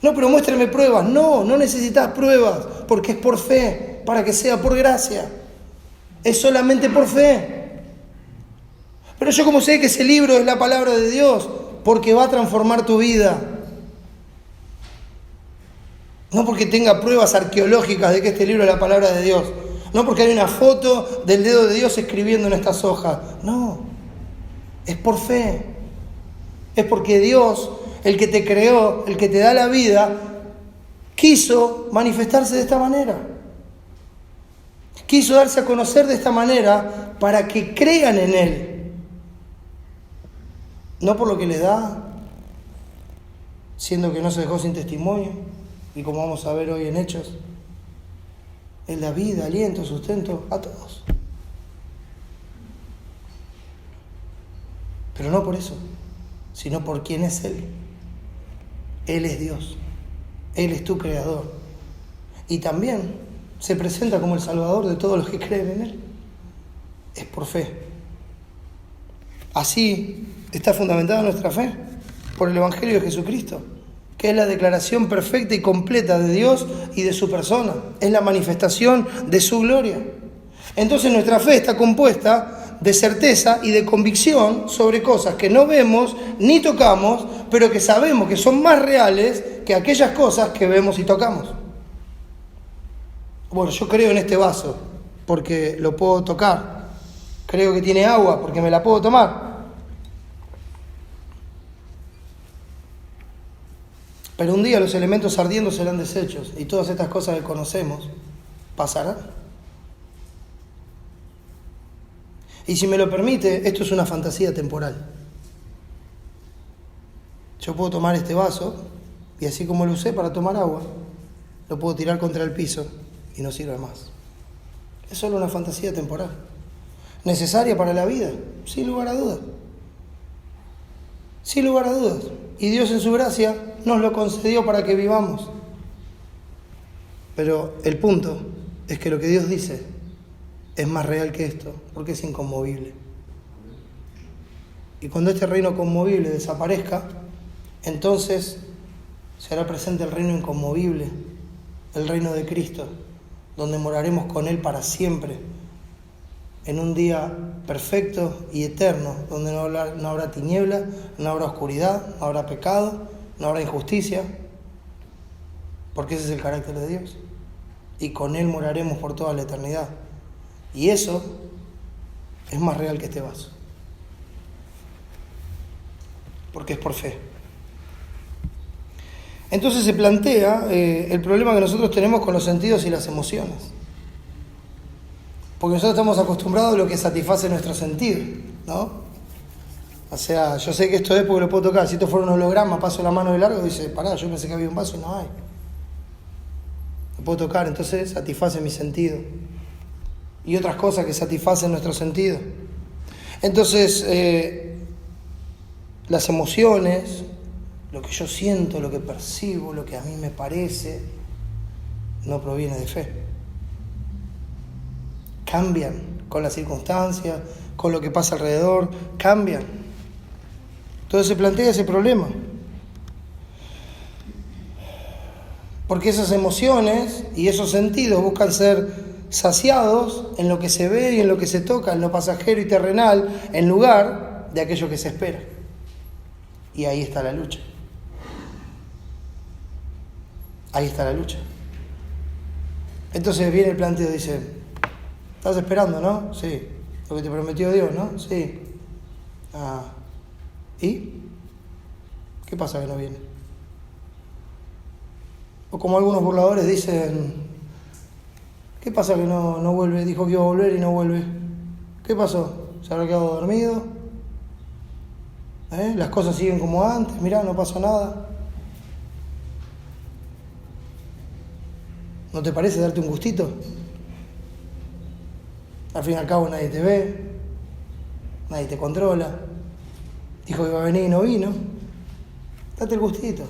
No, pero muéstrame pruebas. No necesitas pruebas, porque es por fe, para que sea por gracia. Es solamente por fe. Pero yo, como sé que ese libro es la palabra de Dios, porque va a transformar tu vida. No porque tenga pruebas arqueológicas de que este libro es la palabra de Dios. No porque hay una foto del dedo de Dios escribiendo en estas hojas. No, es por fe. Es porque Dios, el que te creó, el que te da la vida, quiso manifestarse de esta manera. Quiso darse a conocer de esta manera para que crean en Él. No por lo que les da, siendo que no se dejó sin testimonio, y como vamos a ver hoy en Hechos, Él da vida, aliento, sustento a todos. Pero no por eso, sino por quién es Él. Él es Dios, Él es tu creador, y también se presenta como el Salvador de todos los que creen en Él. es por fe. Así está fundamentada nuestra fe, por el Evangelio de Jesucristo, que es la declaración perfecta y completa de Dios y de su persona, es la manifestación de su gloria. Entonces nuestra fe está compuesta de certeza y de convicción sobre cosas que no vemos ni tocamos, pero que sabemos que son más reales que aquellas cosas que vemos y tocamos. Bueno, yo creo en este vaso porque lo puedo tocar. Creo que tiene agua porque me la puedo tomar. Pero un día los elementos ardiendo serán deshechos y todas estas cosas que conocemos pasarán. Y si me lo permite, esto es una fantasía temporal. Yo puedo tomar este vaso y así como lo usé para tomar agua, lo puedo tirar contra el piso y no sirve más. Es solo una fantasía temporal. Necesaria para la vida, sin lugar a dudas. Sin lugar a dudas. Y Dios en su gracia nos lo concedió para que vivamos. Pero el punto es que lo que Dios dice es más real que esto, porque es inconmovible. Y cuando este reino conmovible desaparezca, entonces será presente el reino inconmovible, el reino de Cristo, donde moraremos con Él para siempre, en un día perfecto y eterno, donde no habrá tiniebla, no habrá oscuridad, no habrá pecado, no habrá injusticia, porque ese es el carácter de Dios. Y con Él moraremos por toda la eternidad. Y eso es más real que este vaso, porque es por fe. Entonces se plantea el problema que nosotros tenemos con los sentidos y las emociones. Porque nosotros estamos acostumbrados a lo que satisface nuestro sentido, ¿no? O sea, yo sé que esto es porque lo puedo tocar. Si esto fuera un holograma, paso la mano de largo y dice, pará, yo pensé que había un vaso y no hay. Lo puedo tocar, entonces satisface mi sentido. Y otras cosas que satisfacen nuestro sentido. Entonces, las emociones, lo que yo siento, lo que percibo, lo que a mí me parece, no proviene de fe. Cambian con las circunstancias, con lo que pasa alrededor, cambian. Entonces se plantea ese problema. Porque esas emociones y esos sentidos buscan ser saciados en lo que se ve y en lo que se toca, en lo pasajero y terrenal, en lugar de aquello que se espera. Y ahí está la lucha. Ahí está la lucha. Entonces viene el planteo, dice, estás esperando, ¿no? Sí. Lo que te prometió Dios, ¿no? Sí. ¿Y? ¿Qué pasa que no viene? O como algunos burladores dicen, ¿qué pasa que no vuelve? Dijo que iba a volver y no vuelve. ¿Qué pasó? ¿Se habrá quedado dormido? Las cosas siguen como antes, mirá, no pasó nada. ¿No te parece darte un gustito? Al fin y al cabo nadie te ve, nadie te controla. Dijo que iba a venir y no vino. Date el gustito.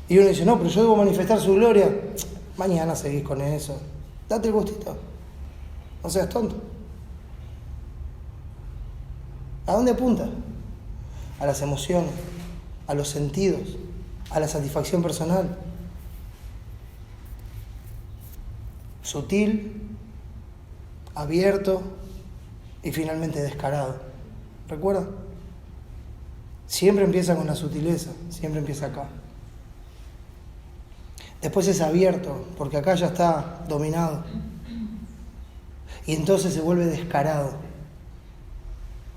Y uno dice, no, pero yo debo manifestar su gloria. Mañana seguís con eso. Date el gustito. No seas tonto. ¿A dónde apunta? A las emociones, a los sentidos, a la satisfacción personal. Sutil, abierto y finalmente descarado. ¿Recuerda? Siempre empieza con la sutileza, siempre empieza acá. Después es abierto, porque acá ya está dominado. Y entonces se vuelve descarado,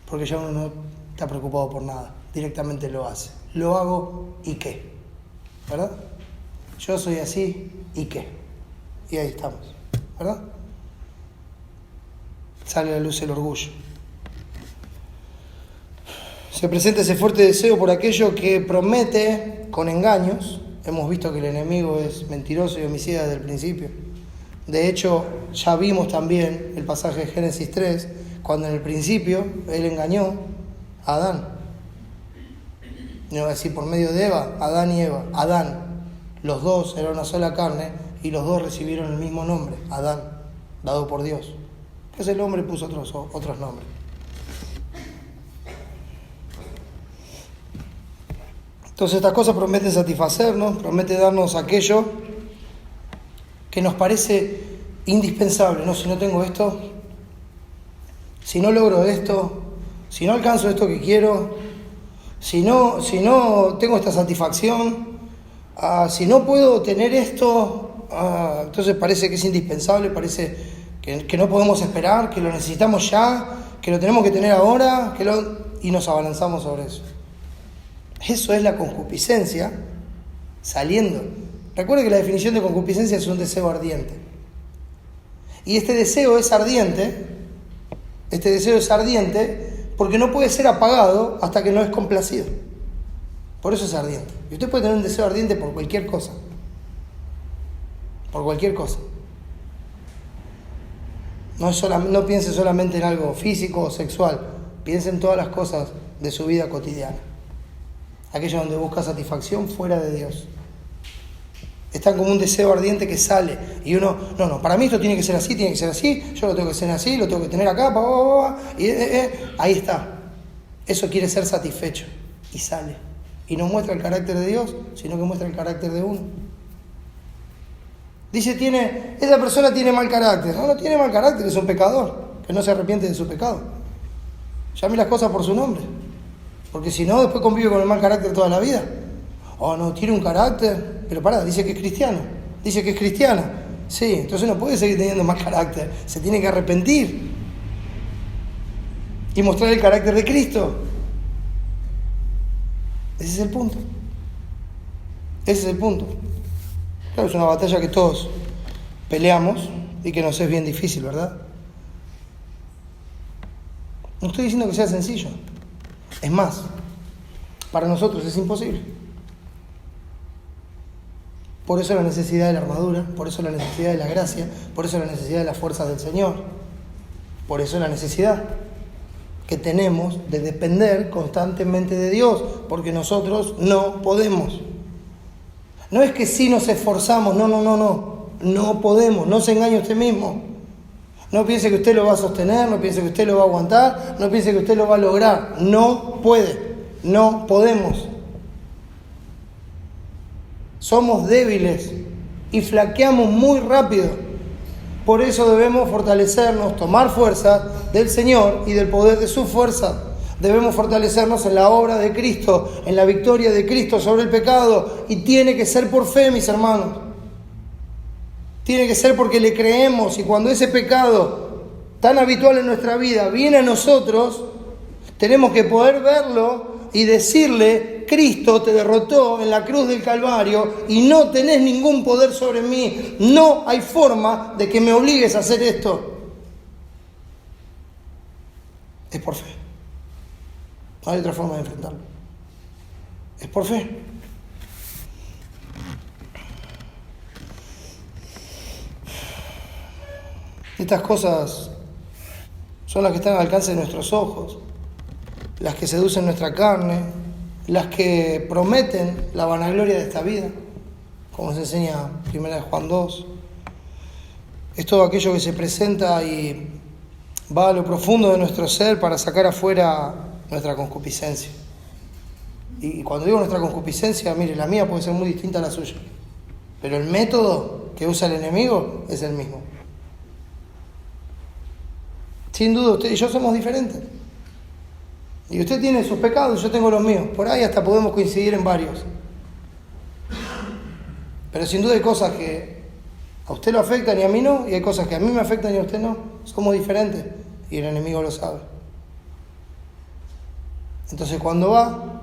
porque ya uno no está preocupado por nada, directamente lo hace. Lo hago y qué, ¿verdad? Yo soy así y qué. Y ahí estamos, ¿verdad? Sale a la luz el orgullo. Se presenta ese fuerte deseo por aquello que promete con engaños. Hemos visto que el enemigo es mentiroso y homicida desde el principio. De hecho, ya vimos también el pasaje de Génesis 3, cuando en el principio él engañó a Adán. No voy a decir por medio de Eva, Adán y Eva. Adán, los dos eran una sola carne y los dos recibieron el mismo nombre, Adán. dado por Dios. Pues el hombre puso otros nombres. Entonces estas cosas prometen satisfacernos, prometen darnos aquello que nos parece indispensable, ¿no? Si no tengo esto, si no logro esto, si no alcanzo esto que quiero, si no tengo esta satisfacción, si no puedo tener esto, entonces parece que es indispensable, parece que no podemos esperar, que lo necesitamos ya, que lo tenemos que tener ahora, y nos abalanzamos sobre eso. Eso es la concupiscencia saliendo. Recuerde que la definición de concupiscencia es un deseo ardiente. Y este deseo es ardiente porque no puede ser apagado hasta que no es complacido. Por eso es ardiente. Y usted puede tener un deseo ardiente por cualquier cosa. Por cualquier cosa. No piense solamente en algo físico o sexual. Piense en todas las cosas de su vida cotidiana. Aquello donde busca satisfacción fuera de Dios. Está como un deseo ardiente que sale. Y uno, no, para mí esto tiene que ser así, yo lo tengo que hacer así, lo tengo que tener acá, y ahí está. Eso quiere ser satisfecho. Y sale. Y no muestra el carácter de Dios, sino que muestra el carácter de uno. Dice, esa persona tiene mal carácter. No tiene mal carácter, es un pecador, que no se arrepiente de su pecado. Llame las cosas por su nombre. Porque si no, después convive con el mal carácter toda la vida. No, tiene un carácter, pero pará, dice que es cristiano, dice que es cristiana. Sí, entonces no puede seguir teniendo mal carácter, se tiene que arrepentir y mostrar el carácter de Cristo. Ese es el punto. Claro, es una batalla que todos peleamos y que nos es bien difícil, ¿verdad? No estoy diciendo que sea sencillo. Es más, para nosotros es imposible. Por eso la necesidad de la armadura, por eso la necesidad de la gracia, por eso la necesidad de las fuerzas del Señor, por eso la necesidad que tenemos de depender constantemente de Dios, porque nosotros no podemos. No es que si nos esforzamos, no podemos, no se engañe usted mismo. No piense que usted lo va a sostener, no piense que usted lo va a aguantar, no piense que usted lo va a lograr. No puede, no podemos. Somos débiles y flaqueamos muy rápido. Por eso debemos fortalecernos, tomar fuerza del Señor y del poder de su fuerza. Debemos fortalecernos en la obra de Cristo, en la victoria de Cristo sobre el pecado. Y tiene que ser por fe, mis hermanos. Tiene que ser porque le creemos, y cuando ese pecado tan habitual en nuestra vida viene a nosotros, tenemos que poder verlo y decirle: Cristo te derrotó en la cruz del Calvario y no tenés ningún poder sobre mí. No hay forma de que me obligues a hacer esto. Es por fe. No hay otra forma de enfrentarlo. Es por fe. Estas cosas son las que están al alcance de nuestros ojos, las que seducen nuestra carne, las que prometen la vanagloria de esta vida, como nos enseña 1 Juan 2. Es todo aquello que se presenta y va a lo profundo de nuestro ser para sacar afuera nuestra concupiscencia. Y cuando digo nuestra concupiscencia, mire, la mía puede ser muy distinta a la suya, pero el método que usa el enemigo es el mismo. Sin duda usted y yo somos diferentes. Y usted tiene sus pecados, yo tengo los míos. Por ahí hasta podemos coincidir en varios. Pero sin duda hay cosas que a usted lo afectan y a mí no, y hay cosas que a mí me afectan y a usted no. Somos diferentes y el enemigo lo sabe. Entonces cuando va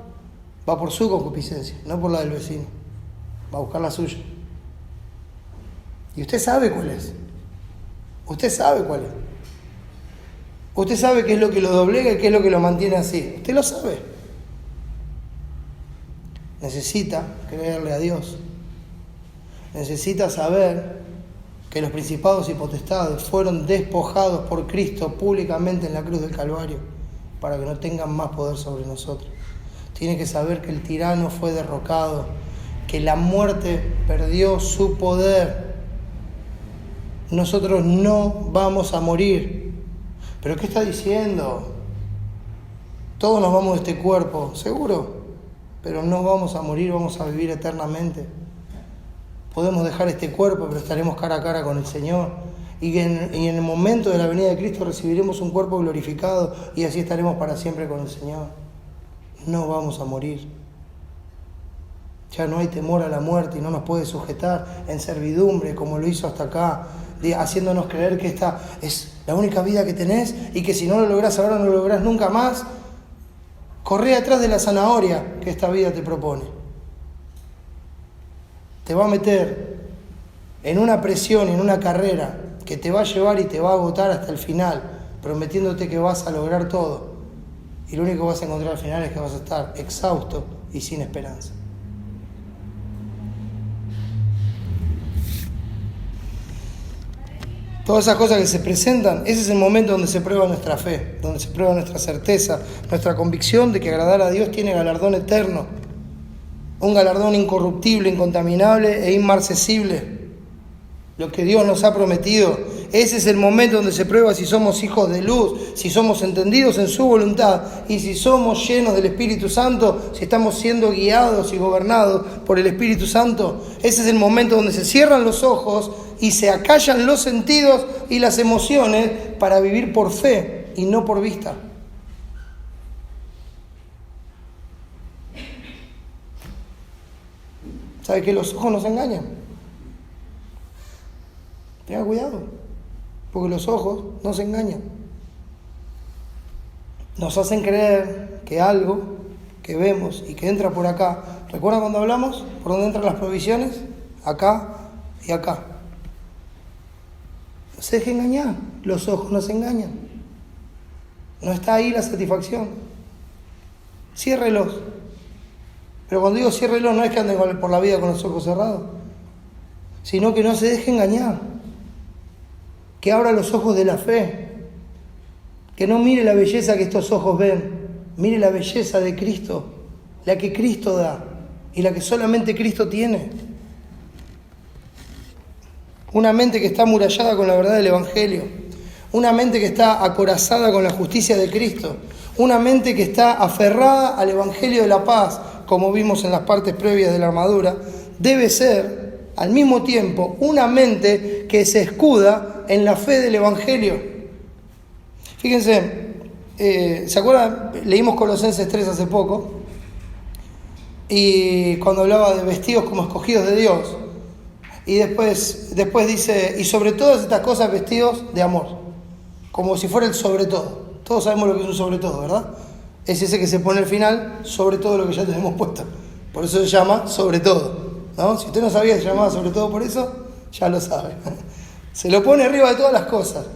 por su concupiscencia, no por la del vecino. Va a buscar la suya. Y usted sabe cuál es. Usted sabe cuál es. Usted sabe qué es lo que lo doblega y qué es lo que lo mantiene así. Usted lo sabe. Necesita creerle a Dios. Necesita saber que los principados y potestades fueron despojados por Cristo públicamente en la cruz del Calvario para que no tengan más poder sobre nosotros. Tiene que saber que el tirano fue derrocado, que la muerte perdió su poder. nosotros no vamos a morir. ¿Pero qué está diciendo? Todos nos vamos de este cuerpo, seguro, pero no vamos a morir, vamos a vivir eternamente. Podemos dejar este cuerpo, pero estaremos cara a cara con el Señor. Y en el momento de la venida de Cristo recibiremos un cuerpo glorificado y así estaremos para siempre con el Señor. No vamos a morir. Ya no hay temor a la muerte y no nos puede sujetar en servidumbre como lo hizo hasta acá, haciéndonos creer que esta es la única vida que tenés y que si no lo lográs ahora no lo lográs nunca más. Corre atrás de la zanahoria que esta vida te propone. Te va a meter en una presión, en una carrera que te va a llevar y te va a agotar hasta el final, prometiéndote que vas a lograr todo. Y lo único que vas a encontrar al final es que vas a estar exhausto y sin esperanza. Todas esas cosas que se presentan, ese es el momento donde se prueba nuestra fe, donde se prueba nuestra certeza, nuestra convicción de que agradar a Dios tiene galardón eterno, un galardón incorruptible, incontaminable e inmarcesible. Lo que Dios nos ha prometido, ese es el momento donde se prueba si somos hijos de luz, si somos entendidos en su voluntad y si somos llenos del Espíritu Santo, si estamos siendo guiados y gobernados por el Espíritu Santo. Ese es el momento donde se cierran los ojos y se acallan los sentidos y las emociones para vivir por fe y no por vista. ¿Sabe que los ojos nos engañan? Tenga cuidado, porque los ojos nos engañan. Nos hacen creer que algo que vemos y que entra por acá. ¿Recuerdan cuando hablamos? ¿Por dónde entran las provisiones? Acá y acá. No se deje engañar, los ojos nos engañan. No está ahí la satisfacción. Ciérrelos. Pero cuando digo ciérrelos no es que anden por la vida con los ojos cerrados, sino que no se deje engañar. Que abra los ojos de la fe, que no mire la belleza que estos ojos ven, mire la belleza de Cristo, la que Cristo da y la que solamente Cristo tiene. Una mente que está amurallada con la verdad del Evangelio, una mente que está acorazada con la justicia de Cristo, una mente que está aferrada al Evangelio de la paz, como vimos en las partes previas de la armadura, debe ser al mismo tiempo una mente que se escuda en la fe del Evangelio. Fíjense, ¿se acuerdan? Leímos Colosenses 3 hace poco, y cuando hablaba de vestidos como escogidos de Dios, y después dice, y sobre todas estas cosas vestidos de amor, como si fuera el sobre todo. Todos sabemos lo que es un sobre todo, ¿verdad? Es ese que se pone al final sobre todo lo que ya tenemos puesto. Por eso se llama sobre todo, ¿no? Si usted no sabía que se llamaba sobre todo por eso, ya lo sabe. Se lo pone arriba de todas las cosas.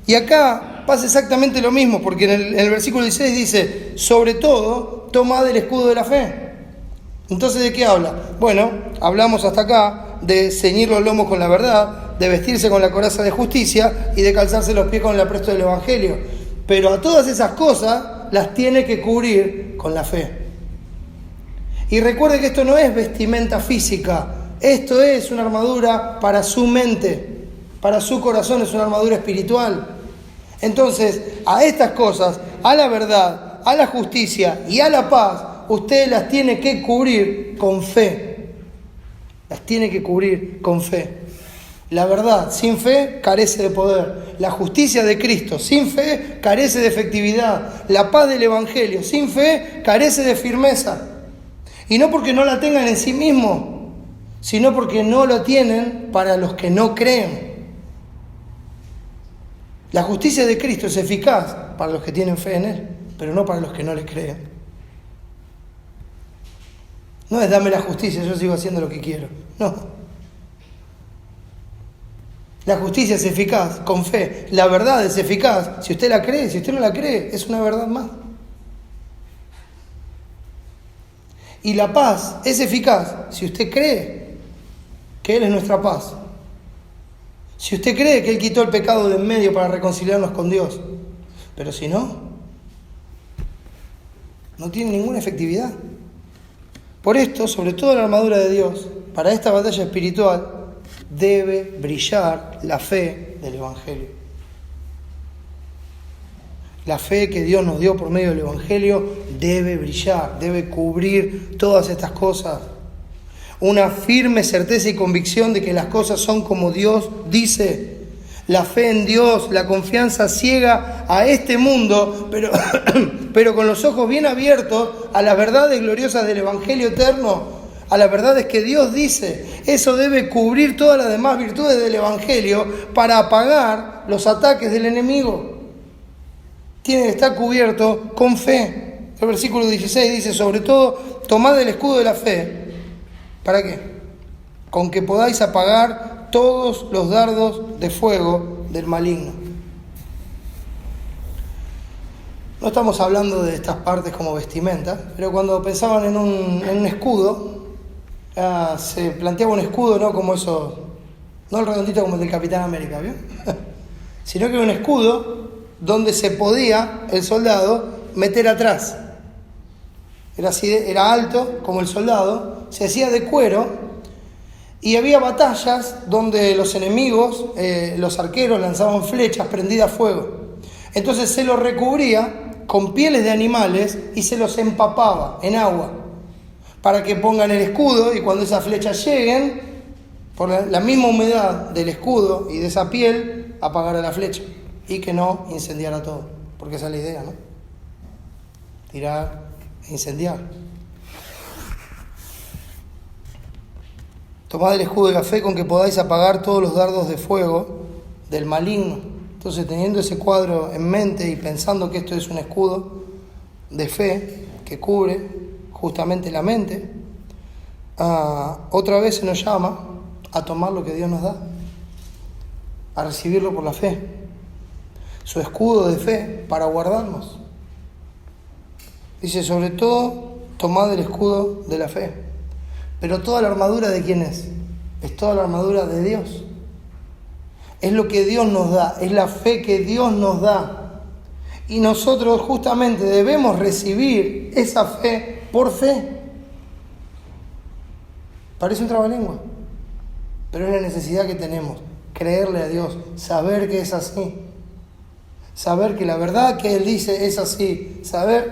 Y acá pasa exactamente lo mismo, porque en el versículo 16 dice, sobre todo, tomad el escudo de la fe. Entonces, ¿de qué habla? Bueno, hablamos hasta acá de ceñir los lomos con la verdad, de vestirse con la coraza de justicia y de calzarse los pies con el apresto del Evangelio. Pero a todas esas cosas las tiene que cubrir con la fe. Y recuerde que esto no es vestimenta física, esto es una armadura para su mente. Para su corazón es una armadura espiritual. Entonces, a estas cosas, a la verdad, a la justicia y a la paz, usted las tiene que cubrir con fe. Las tiene que cubrir con fe. La verdad sin fe carece de poder. La justicia de Cristo sin fe carece de efectividad. La paz del Evangelio sin fe carece de firmeza. Y no porque no la tengan en sí mismos, sino porque no lo tienen para los que no creen. La justicia de Cristo es eficaz para los que tienen fe en Él, pero no para los que no le creen. No es dame la justicia, yo sigo haciendo lo que quiero. No. La justicia es eficaz con fe. La verdad es eficaz. Si usted la cree, si usted no la cree, es una verdad más. Y la paz es eficaz si usted cree que Él es nuestra paz. Si usted cree que Él quitó el pecado de en medio para reconciliarnos con Dios. Pero si no, no tiene ninguna efectividad. Por esto, sobre todo la armadura de Dios, para esta batalla espiritual, debe brillar la fe del Evangelio. La fe que Dios nos dio por medio del Evangelio debe brillar, debe cubrir todas estas cosas. Una firme certeza y convicción de que las cosas son como Dios dice. La fe en Dios, la confianza ciega a este mundo, pero con los ojos bien abiertos a las verdades gloriosas del Evangelio eterno, a las verdades que Dios dice. Eso debe cubrir todas las demás virtudes del Evangelio para apagar los ataques del enemigo. Tiene que estar cubierto con fe. El versículo 16 dice, sobre todo, tomad el escudo de la fe. ¿Para qué? Con que podáis apagar todos los dardos de fuego del maligno. No estamos hablando de estas partes como vestimenta, pero cuando pensaban en un escudo, se planteaba un escudo, no como eso, no el redondito como el del Capitán América, ¿vio? Sino que era un escudo donde se podía el soldado meter atrás. Era así, era alto como el soldado, se hacía de cuero y había batallas donde los enemigos, los arqueros lanzaban flechas prendidas a fuego. Entonces se los recubría con pieles de animales y se los empapaba en agua para que pongan el escudo y cuando esas flechas lleguen, por la misma humedad del escudo y de esa piel, apagara la flecha y que no incendiara todo, porque esa es la idea, ¿no? Tirar e incendiar. Tomad el escudo de la fe con que podáis apagar todos los dardos de fuego del maligno. Entonces, teniendo ese cuadro en mente y pensando que esto es un escudo de fe que cubre justamente la mente, otra vez se nos llama a tomar lo que Dios nos da, a recibirlo por la fe, su escudo de fe para guardarnos. Dice, sobre todo, tomad el escudo de la fe. Pero toda la armadura, ¿de quién es? Es toda la armadura de Dios. Es lo que Dios nos da, es la fe que Dios nos da. Y nosotros justamente debemos recibir esa fe por fe. Parece un trabalengua, pero es la necesidad que tenemos. Creerle a Dios, saber que es así. Saber que la verdad que Él dice es así. Saber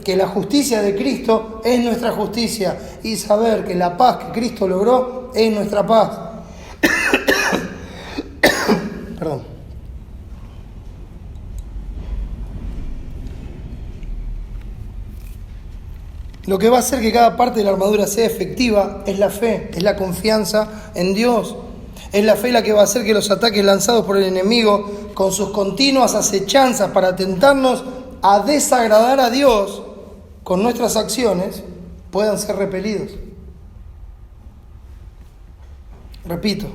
que la justicia de Cristo es nuestra justicia. Y saber que la paz que Cristo logró es nuestra paz. Perdón. Lo que va a hacer que cada parte de la armadura sea efectiva es la fe, es la confianza en Dios. Es la fe la que va a hacer que los ataques lanzados por el enemigo con sus continuas acechanzas para tentarnos a desagradar a Dios con nuestras acciones puedan ser repelidos. Repito,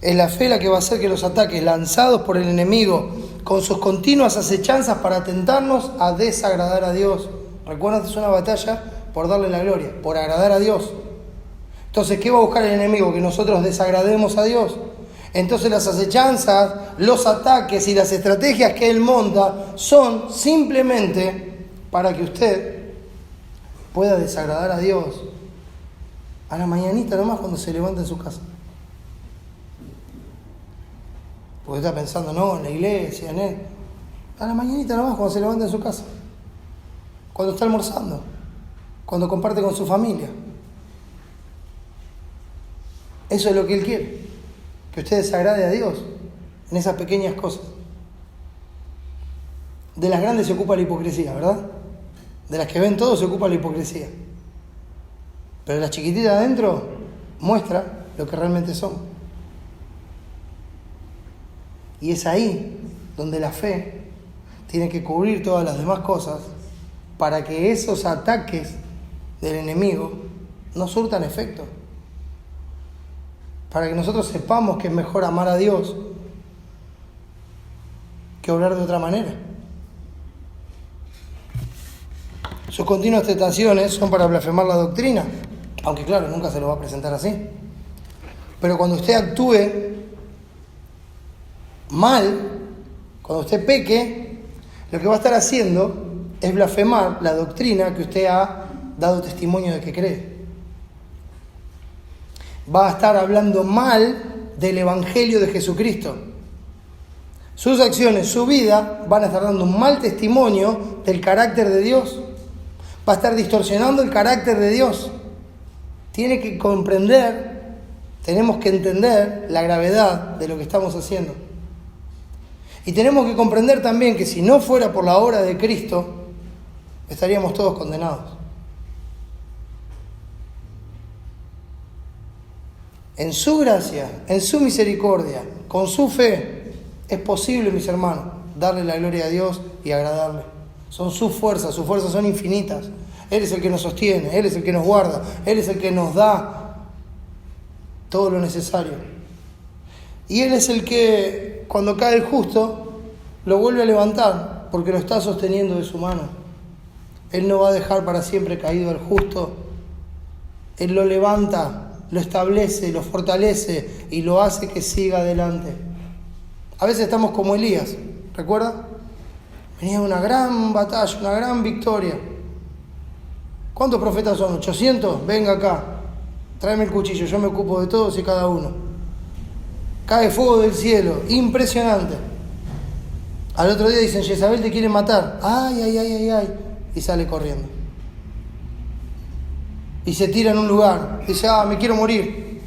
es la fe la que va a hacer que los ataques lanzados por el enemigo con sus continuas acechanzas para tentarnos a desagradar a Dios. Recuerden que es una batalla por darle la gloria, por agradar a Dios. Entonces, ¿qué va a buscar el enemigo? Que nosotros desagrademos a Dios. Entonces las acechanzas, los ataques y las estrategias que él monta son simplemente para que usted pueda desagradar a Dios a la mañanita nomás cuando se levanta en su casa. Porque está pensando, no, en la iglesia, en él. A la mañanita nomás cuando se levanta en su casa. Cuando está almorzando. Cuando comparte con su familia. Eso es lo que él quiere. Que usted desagrade a Dios en esas pequeñas cosas. De las grandes se ocupa la hipocresía, ¿verdad? De las que ven todo se ocupa la hipocresía. Pero las chiquititas adentro muestra lo que realmente son. Y es ahí donde la fe tiene que cubrir todas las demás cosas para que esos ataques del enemigo no surtan efecto. Para que nosotros sepamos que es mejor amar a Dios que obrar de otra manera. Sus continuas tentaciones son para blasfemar la doctrina, aunque claro, nunca se lo va a presentar así. Pero cuando usted actúe mal, cuando usted peque, lo que va a estar haciendo es blasfemar la doctrina que usted ha dado testimonio de que cree. va a estar hablando mal del Evangelio de Jesucristo. Sus acciones, su vida, van a estar dando un mal testimonio del carácter de Dios. Va a estar distorsionando el carácter de Dios. Tiene que comprender, tenemos que entender la gravedad de lo que estamos haciendo. Y tenemos que comprender también que si no fuera por la obra de Cristo, estaríamos todos condenados. En su gracia, en su misericordia, con su fe, es posible, mis hermanos, darle la gloria a Dios y agradarle. Son sus fuerzas son infinitas. Él es el que nos sostiene, Él es el que nos guarda, Él es el que nos da todo lo necesario. Y Él es el que, cuando cae el justo, lo vuelve a levantar, porque lo está sosteniendo de su mano. Él no va a dejar para siempre caído al justo. Él lo levanta, lo establece, lo fortalece y lo hace que siga adelante. A veces estamos como Elías, ¿recuerda? Venía una gran batalla, una gran victoria. ¿Cuántos profetas son? ¿800? Venga acá, tráeme el cuchillo, yo me ocupo de todos y cada uno. Cae fuego del cielo, impresionante. Al otro día dicen, Jezabel te quiere matar. Ay, ay, ay, ay, ay. Y sale corriendo. Y se tira en un lugar. Dice, me quiero morir.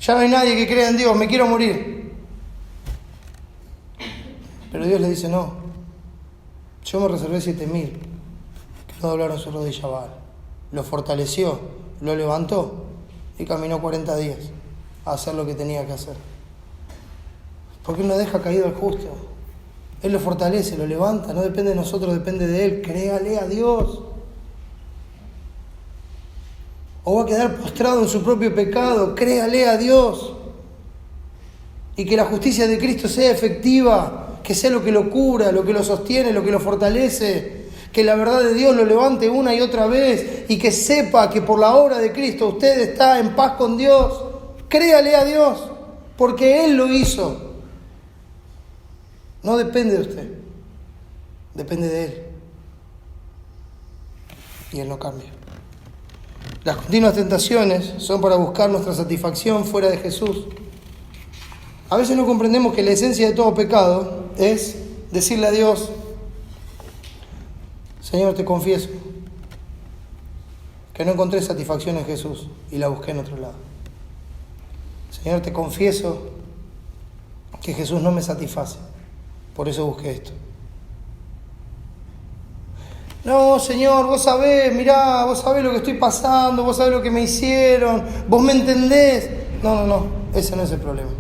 Ya no hay nadie que crea en Dios, me quiero morir. Pero Dios le dice, no. Yo me reservé 7.000 que no doblaron su rodilla a Baal. Lo fortaleció, lo levantó y caminó 40 días a hacer lo que tenía que hacer. Porque Él no deja caído al justo. Él lo fortalece, lo levanta, no depende de nosotros, depende de Él. Créale a Dios. O va a quedar postrado en su propio pecado. Créale a Dios. Y que la justicia de Cristo sea efectiva, que sea lo que lo cura, lo que lo sostiene, lo que lo fortalece. Que la verdad de Dios lo levante una y otra vez y que sepa que por la obra de Cristo usted está en paz con Dios. Créale a Dios, porque Él lo hizo. No depende de usted, depende de Él. Y Él no cambia. Las continuas tentaciones son para buscar nuestra satisfacción fuera de Jesús. A veces no comprendemos que la esencia de todo pecado es decirle a Dios, Señor, te confieso que no encontré satisfacción en Jesús y la busqué en otro lado. Señor, te confieso que Jesús no me satisface, por eso busqué esto. No, Señor, vos sabés, mirá, vos sabés lo que estoy pasando, vos sabés lo que me hicieron, vos me entendés. No, ese no es el problema.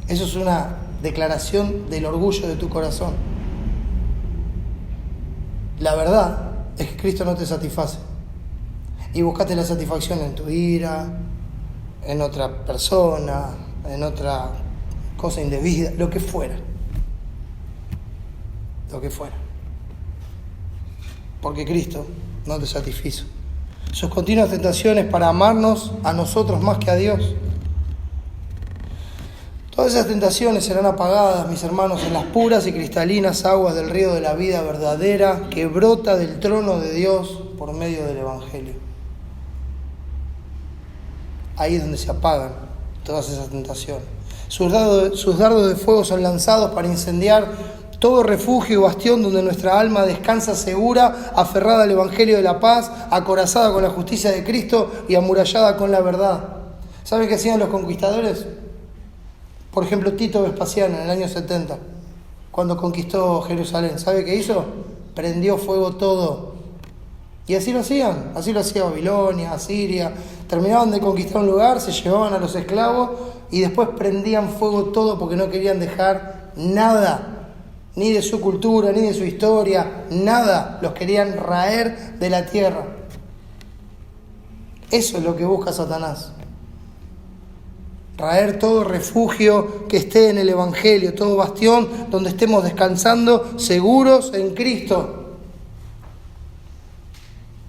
Eso es una declaración del orgullo de tu corazón. La verdad es que Cristo no te satisface. Y buscaste la satisfacción en tu ira, en otra persona, en otra cosa indebida, lo que fuera. Lo que fuera. Porque Cristo no te satisfizo. Sus continuas tentaciones para amarnos a nosotros más que a Dios. Todas esas tentaciones serán apagadas, mis hermanos, en las puras y cristalinas aguas del río de la vida verdadera que brota del trono de Dios por medio del Evangelio. Ahí es donde se apagan todas esas tentaciones. Sus dardos de fuego son lanzados para incendiar todo refugio y bastión donde nuestra alma descansa segura, aferrada al Evangelio de la paz, acorazada con la justicia de Cristo y amurallada con la verdad. ¿Saben qué hacían los conquistadores? Por ejemplo, Tito Vespasiano en el año 70, cuando conquistó Jerusalén. ¿Sabe qué hizo? Prendió fuego todo. Y así lo hacían. Así lo hacía Babilonia, Asiria. Terminaban de conquistar un lugar, se llevaban a los esclavos y después prendían fuego todo porque no querían dejar nada. Ni de su cultura, ni de su historia, nada. Los querían raer de la tierra. Eso es lo que busca Satanás. Raer todo refugio que esté en el Evangelio, todo bastión donde estemos descansando seguros en Cristo.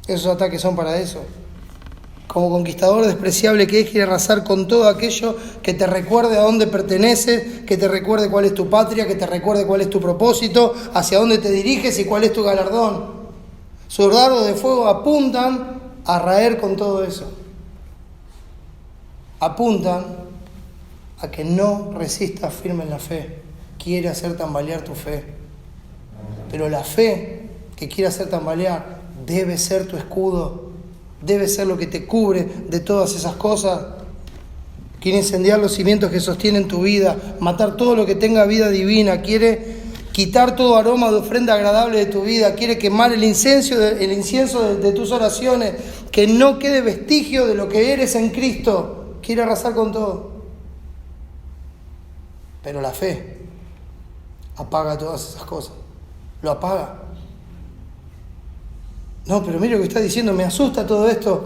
Esos ataques son para eso. Como conquistador despreciable que es, quiere arrasar con todo aquello que te recuerde a dónde perteneces, que te recuerde cuál es tu patria, que te recuerde cuál es tu propósito, hacia dónde te diriges y cuál es tu galardón. Sus dardos de fuego apuntan a raer con todo eso. apuntan a que no resistas firme en la fe. Quiere hacer tambalear tu fe. Pero la fe que quiere hacer tambalear debe ser tu escudo, debe ser lo que te cubre de todas esas cosas. Quiere incendiar los cimientos que sostienen tu vida, matar todo lo que tenga vida divina, quiere quitar todo aroma de ofrenda agradable de tu vida, quiere quemar el incienso de tus oraciones, que no quede vestigio de lo que eres en Cristo, quiere arrasar con todo. Pero la fe apaga todas esas cosas, lo apaga. No, pero mira lo que está diciendo, me asusta todo esto.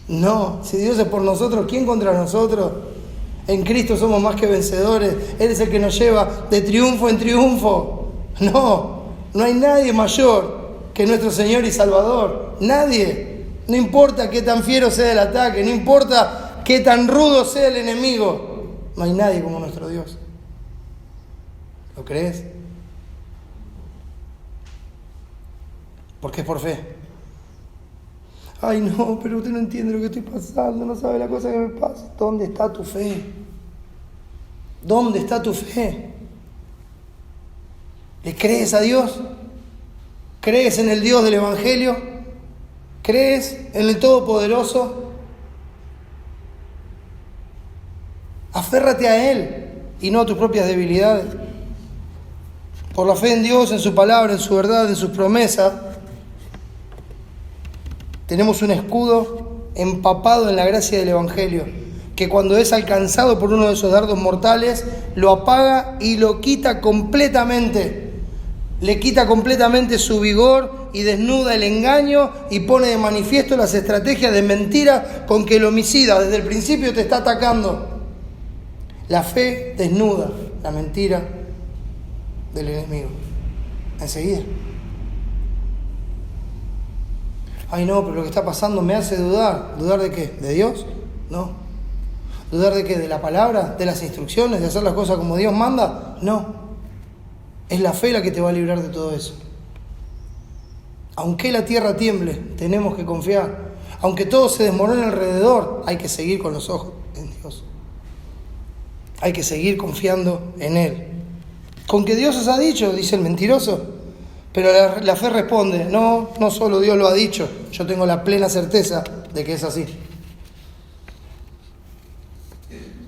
No, si Dios es por nosotros, ¿quién contra nosotros? En Cristo somos más que vencedores. Él es el que nos lleva de triunfo en triunfo. No hay nadie mayor que nuestro Señor y Salvador. Nadie. No importa qué tan fiero sea el ataque, no importa qué tan rudo sea el enemigo. No hay nadie como nuestro Dios. ¿Lo crees? Porque es por fe. Ay, no, pero usted no entiende lo que estoy pasando, no sabe la cosa que me pasa. ¿Dónde está tu fe? ¿Dónde está tu fe? ¿Le crees a Dios? ¿Crees en el Dios del Evangelio? ¿Crees en el Todopoderoso? Aférrate a Él y no a tus propias debilidades. Por la fe en Dios, en su palabra, en su verdad, en sus promesas, tenemos un escudo empapado en la gracia del Evangelio, que cuando es alcanzado por uno de esos dardos mortales, lo apaga y lo quita completamente. Le quita completamente su vigor y desnuda el engaño y pone de manifiesto las estrategias de mentira con que el homicida desde el principio te está atacando. La fe desnuda la mentira del enemigo. Enseguida. Ay, no, pero lo que está pasando me hace dudar. ¿Dudar de qué? ¿De Dios? No. ¿Dudar de qué? ¿De la palabra? ¿De las instrucciones? ¿De hacer las cosas como Dios manda? No. Es la fe la que te va a librar de todo eso. Aunque la tierra tiemble, tenemos que confiar. Aunque todo se desmorone alrededor, hay que seguir con los ojos en Dios. Hay que seguir confiando en Él. Con que Dios os ha dicho, dice el mentiroso. Pero la fe responde, no solo Dios lo ha dicho, yo tengo la plena certeza de que es así.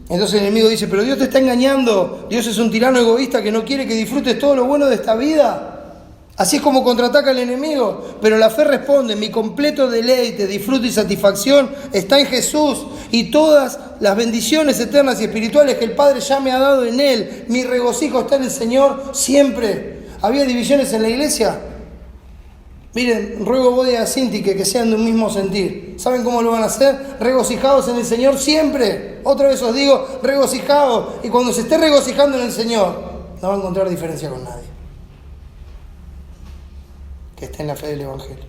Entonces el enemigo dice, pero Dios te está engañando, Dios es un tirano egoísta que no quiere que disfrutes todo lo bueno de esta vida. Así es como contraataca el enemigo, pero la fe responde, mi completo deleite, disfrute y satisfacción está en Jesús y todas las bendiciones eternas y espirituales que el Padre ya me ha dado en Él, mi regocijo está en el Señor siempre. ¿Había divisiones en la iglesia? Miren, ruego voy a Cinti que sean de un mismo sentir. ¿Saben cómo lo van a hacer? Regocijados en el Señor siempre. Otra vez os digo, regocijados. Y cuando se esté regocijando en el Señor, no va a encontrar diferencia con nadie que esté en la fe del Evangelio.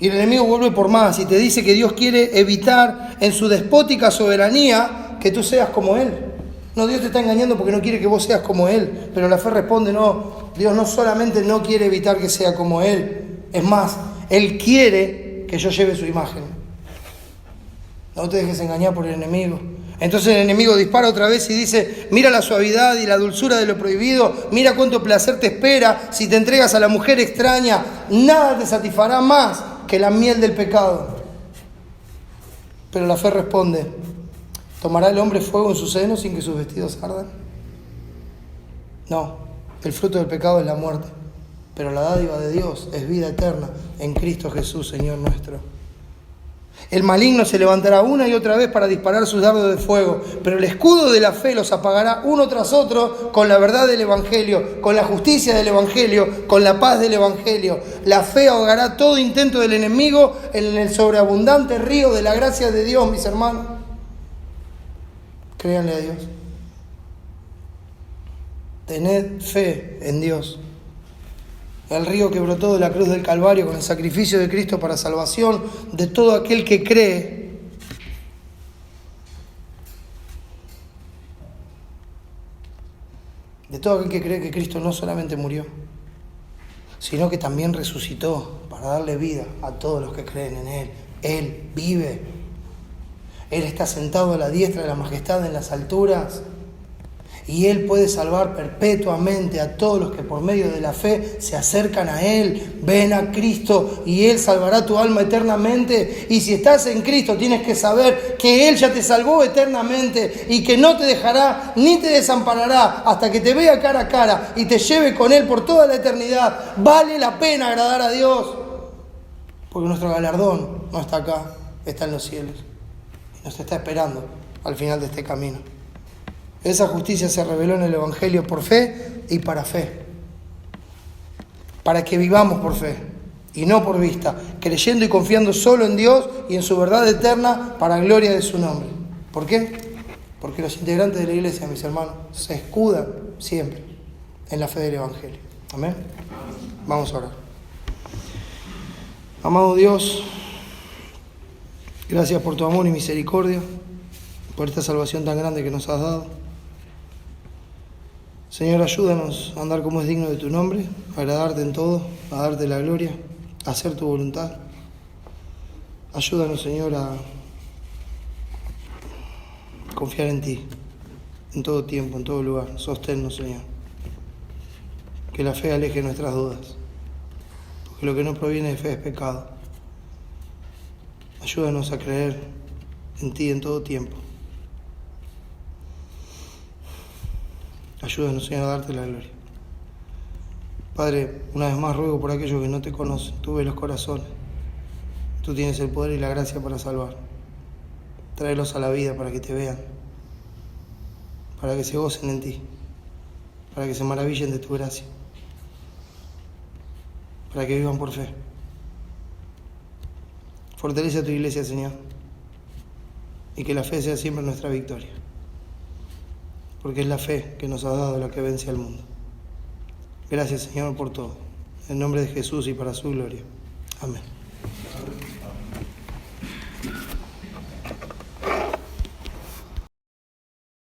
Y el enemigo vuelve por más y te dice que Dios quiere evitar en su despótica soberanía que tú seas como Él. No, Dios te está engañando porque no quiere que vos seas como Él. Pero la fe responde, no, Dios no solamente no quiere evitar que sea como Él. Es más, Él quiere que yo lleve su imagen. No te dejes engañar por el enemigo. Entonces el enemigo dispara otra vez y dice, mira la suavidad y la dulzura de lo prohibido, mira cuánto placer te espera si te entregas a la mujer extraña. Nada te satisfará más que la miel del pecado. Pero la fe responde, ¿tomará el hombre fuego en su seno sin que sus vestidos ardan? No, el fruto del pecado es la muerte, pero la dádiva de Dios es vida eterna en Cristo Jesús, Señor nuestro. El maligno se levantará una y otra vez para disparar sus dardos de fuego, pero el escudo de la fe los apagará uno tras otro con la verdad del Evangelio, con la justicia del Evangelio, con la paz del Evangelio. La fe ahogará todo intento del enemigo en el sobreabundante río de la gracia de Dios, mis hermanos. Créanle a Dios. Tened fe en Dios. El río que brotó de la cruz del Calvario con el sacrificio de Cristo para salvación de todo aquel que cree. De todo aquel que cree que Cristo no solamente murió, sino que también resucitó para darle vida a todos los que creen en Él. Él vive. Él está sentado a la diestra de la majestad en las alturas. Y Él puede salvar perpetuamente a todos los que por medio de la fe se acercan a Él. Ven a Cristo y Él salvará tu alma eternamente. Y si estás en Cristo tienes que saber que Él ya te salvó eternamente y que no te dejará ni te desamparará hasta que te vea cara a cara y te lleve con Él por toda la eternidad. Vale la pena agradar a Dios, porque nuestro galardón no está acá, está en los cielos. Y nos está esperando al final de este camino. Esa justicia se reveló en el Evangelio por fe y para fe. Para que vivamos por fe y no por vista, creyendo y confiando solo en Dios y en su verdad eterna para gloria de su nombre. ¿Por qué? Porque los integrantes de la iglesia, mis hermanos, se escudan siempre en la fe del Evangelio. Amén. Vamos a orar. Amado Dios, gracias por tu amor y misericordia, por esta salvación tan grande que nos has dado. Señor, ayúdanos a andar como es digno de tu nombre, a agradarte en todo, a darte la gloria, a hacer tu voluntad. Ayúdanos, Señor, a confiar en ti, en todo tiempo, en todo lugar. Sosténnos, Señor. Que la fe aleje nuestras dudas, porque lo que no proviene de fe es pecado. Ayúdanos a creer en ti en todo tiempo. Ayúdanos, Señor, a darte la gloria. Padre, una vez más ruego por aquellos que no te conocen. Tú ves los corazones. Tú tienes el poder y la gracia para salvar. Tráelos a la vida para que te vean, para que se gocen en ti, para que se maravillen de tu gracia, para que vivan por fe. Fortalece a tu iglesia, Señor, y que la fe sea siempre nuestra victoria, porque es la fe que nos ha dado la que vence al mundo. Gracias, Señor, por todo. En nombre de Jesús y para su gloria. Amén.